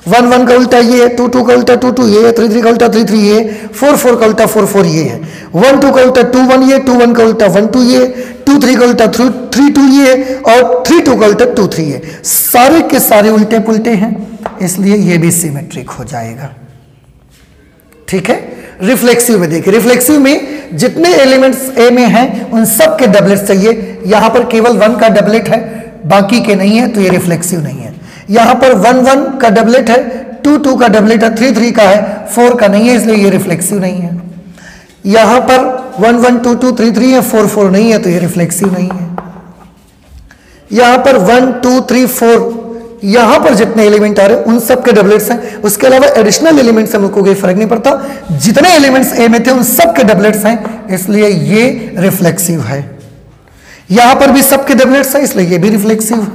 1 1 का उल्टा ये है, 2 2 का उल्टा 2 2 ये है, 3 3 का उल्टा 3 3 ये है, 4 4 का उल्टा 4 4 ये है, 1 2 का उल्टा 2 1 ये, 2 1 का उल्टा 1 2 ये, 2 3 का उल्टा 3 2 ये है, और 3 2 का उल्टा 2 3 ये, सारे के सारे उल्टे पुल्टे हैं, इसलिए ये भी सिमेट्रिक हो जाएगा। ठीक है। रिफ्लेक्सिव में देखिए, रिफ्लेक्सिव में जितने एलिमेंट्स ए में हैं उन सब के डबलेट चाहिए। यहां पर केवल 1 का डबलेट है, बाकी के नहीं है, तो ये रिफ्लेक्सिव नहीं है। यहां पर 1 1 का डबलेट है, 2 2 का डबलेट है, 3 3 का है, 4 का नहीं है, इसलिए ये रिफ्लेक्सिव नहीं है। यहां पर 1 1 2 2 3 3 है, 4 4 नहीं है, तो ये रिफ्लेक्सिव नहीं है। यहां पर 1 2 3 4 यहां पर जितने एलिमेंट आ रहे हैं उन सब के डबलेट्स हैं, उसके अलावा एडिशनल एलिमेंट से हमको कोई फर्क नहीं पड़ता, जितने एलिमेंट्स ए में थे उन सब के डबलेट्स हैं, इसलिए ये रिफ्लेक्सिव है। यहां पर भी सबके डबलेट्स हैं, इसलिए ये भी रिफ्लेक्सिव है।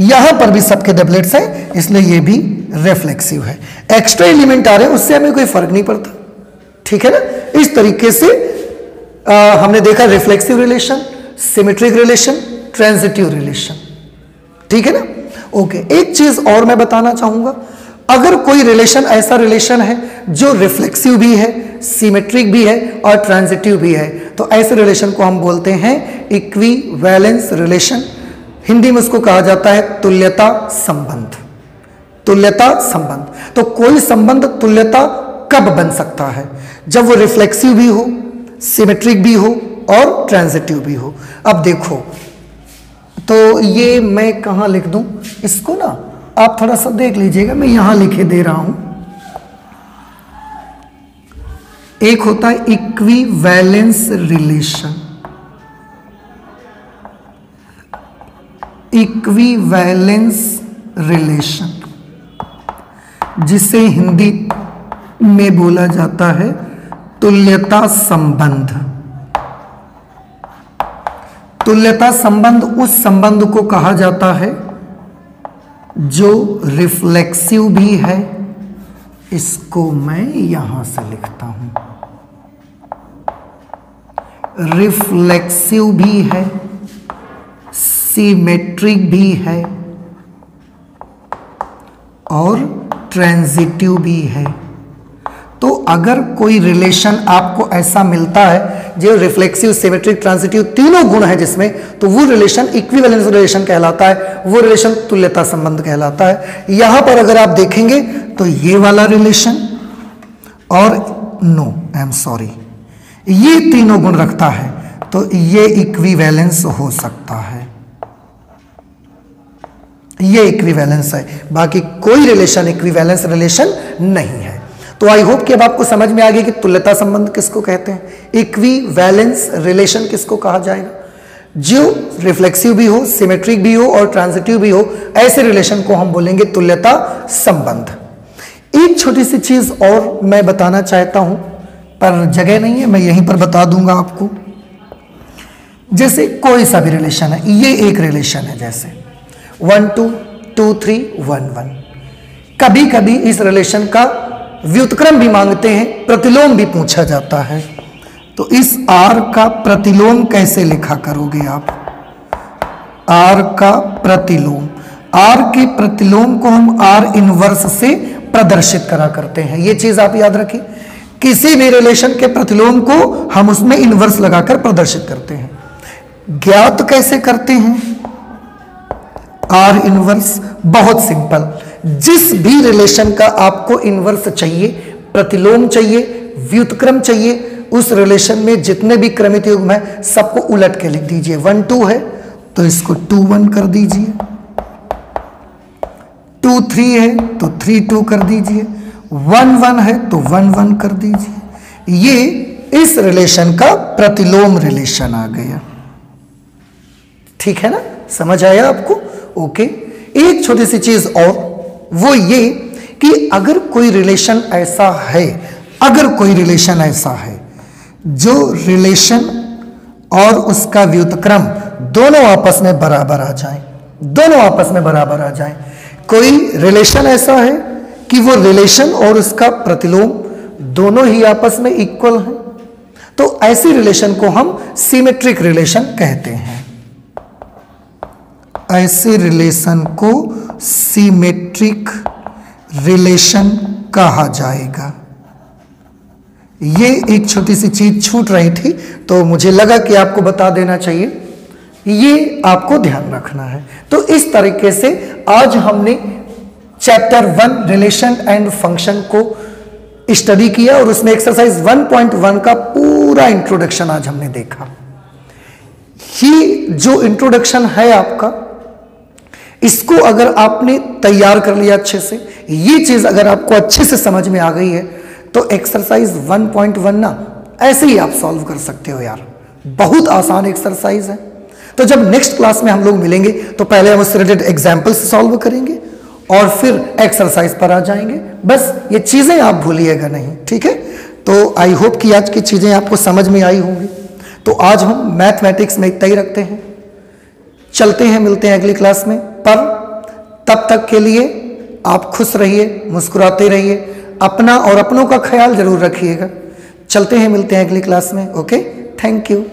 यहां पर भी सबके डबलेट्स हैं, इसलिए ये भी रिफ्लेक्सिव है। एक्स्ट्रा एलिमेंट आ रहे हैं उससे हमें कोई फर्क नहीं पड़ता। ठीक है ना। इस तरीके से हमने देखा reflexive relation, symmetric relation, transitive relation. ठीक है ना। ओके, एक चीज और मैं बताना चाहूंगा, अगर कोई रिलेशन ऐसा रिलेशन है जो रिफ्लेक्सिव भी है, सिमेट्रिक भी है और ट्रांजिटिव भी है, तो ऐसे रिलेशन को हम बोलते हैं इक्विवेलेंस रिलेशन। हिंदी में उसको कहा जाता है तुल्यता संबंध। तुल्यता संबंध, तो कोई संबंध तुल्यता कब बन सकता है? जब वो रिफ्लेक्सिव भी हो, सिमेट्रिक भी हो और ट्रांजिटिव भी हो। अब देखो, तो ये मैं कहां लिख दूं इसको ना, आप थोड़ा सा देख लीजिएगा, मैं यहां लिखे दे रहा हूं। एक होता है इक्विवेलेंस रिलेशन, इक्विवेलेंस रिलेशन जिसे हिंदी में बोला जाता है तुल्यता संबंध। तुल्यता संबंध उस संबंध को कहा जाता है जो रिफ्लेक्सिव भी है, इसको मैं यहां से लिखता हूं, रिफ्लेक्सिव भी है, सिमेट्रिक भी है और ट्रांजिटिव भी है। तो अगर कोई रिलेशन आपको ऐसा मिलता है जो रिफ्लेक्सिव, सिमेट्रिक, ट्रांजिटिव तीनों गुण है जिसमें, तो वो रिलेशन इक्विवेलेंस रिलेशन कहलाता है, वो रिलेशन तुल्यता संबंध कहलाता है। यहां पर अगर आप देखेंगे तो ये वाला रिलेशन और आई एम सॉरी, ये तीनों गुण रखता है, तो ये इक्विवेलेंस हो सकता है, ये इक्विवेलेंस है। बाकी कोई रिलेशन इक्विवेलेंस रिलेशन नहीं है। तो आई होप कि अब आपको समझ में आ गया कि तुल्यता संबंध किसको कहते हैं, इक्विवेलेंस रिलेशन किसको कहा जाएगा। जो रिफ्लेक्सिव भी हो, सिमेट्रिक भी हो और ट्रांजिटिव भी हो, ऐसे रिलेशन को हम बोलेंगे तुल्यता संबंध। एक छोटी सी चीज और मैं बताना चाहता हूं, पर जगह नहीं है, मैं यहीं पर बता दूंगा आपको। जैसे कोई सा भी रिलेशन है, ये एक रिलेशन है, जैसे 1 2 2 3 1 1। कभी कभी इस रिलेशन का व्युत्क्रम भी मांगते हैं, प्रतिलोम भी पूछा जाता है। तो इस R का प्रतिलोम कैसे लिखा करोगे आप? R का प्रतिलोम, R के प्रतिलोम को हम R इनवर्स से प्रदर्शित करा करते हैं। ये चीज आप याद रखिए, किसी भी रिलेशन के प्रतिलोम को हम उसमें इनवर्स लगाकर प्रदर्शित करते हैं। ज्ञात कैसे करते हैं R इनवर्स? बहुत सिंपल, जिस भी रिलेशन का आपको इनवर्स चाहिए, प्रतिलोम चाहिए, व्युत्क्रम चाहिए, उस रिलेशन में जितने भी क्रमित युग्म है सबको उलट के लिख दीजिए। 1 2 है तो इसको 2 1 कर दीजिए, 2 3 है तो 3 2 कर दीजिए, 1 1 है तो 1 1 कर दीजिए। ये इस रिलेशन का प्रतिलोम रिलेशन आ गया। ठीक है ना, समझ आया आपको? ओके। एक छोटी सी चीज और, वो ये कि अगर कोई रिलेशन ऐसा है अगर कोई रिलेशन ऐसा है जो रिलेशन और उसका व्युत्क्रम दोनों आपस में बराबर आ जाए, दोनों आपस में बराबर आ जाए, कोई रिलेशन ऐसा है कि वो रिलेशन और उसका प्रतिलोम दोनों ही आपस में इक्वल हैं, तो ऐसी रिलेशन को हम सिमेट्रिक रिलेशन कहते हैं। ऐसे रिलेशन को सिमेट्रिक रिलेशन कहा जाएगा। ये एक छोटी सी चीज छूट रही थी तो मुझे लगा कि आपको बता देना चाहिए, ये आपको ध्यान रखना है। तो इस तरीके से आज हमने चैप्टर 1 रिलेशन एंड फंक्शन को स्टडी किया और उसमें एक्सरसाइज 1.1 का पूरा इंट्रोडक्शन आज हमने देखा। ये जो इंट्रोडक्शन है आपका, इसको अगर आपने तैयार कर लिया अच्छे से, ये चीज अगर आपको अच्छे से समझ में आ गई है, तो एक्सरसाइज 1.1 ना ऐसे ही आप सॉल्व कर सकते हो यार। बहुत आसान एक्सरसाइज है। तो जब नेक्स्ट क्लास में हम लोग मिलेंगे तो पहले हम उससे रिलेटेड एग्जाम्पल्स सॉल्व करेंगे और फिर एक्सरसाइज पर आ जाएंगे। बस ये चीजें आप भूलिएगा नहीं, ठीक है। तो आई होप कि आज की चीजें आपको समझ में आई होंगी। तो आज हम मैथमेटिक्स में इतना ही रखते हैं, चलते हैं, मिलते हैं अगली क्लास में। पर तब तक के लिए आप खुश रहिए, मुस्कुराते रहिए, अपना और अपनों का ख्याल जरूर रखिएगा। चलते हैं, मिलते हैं अगली क्लास में। Okay, thank you.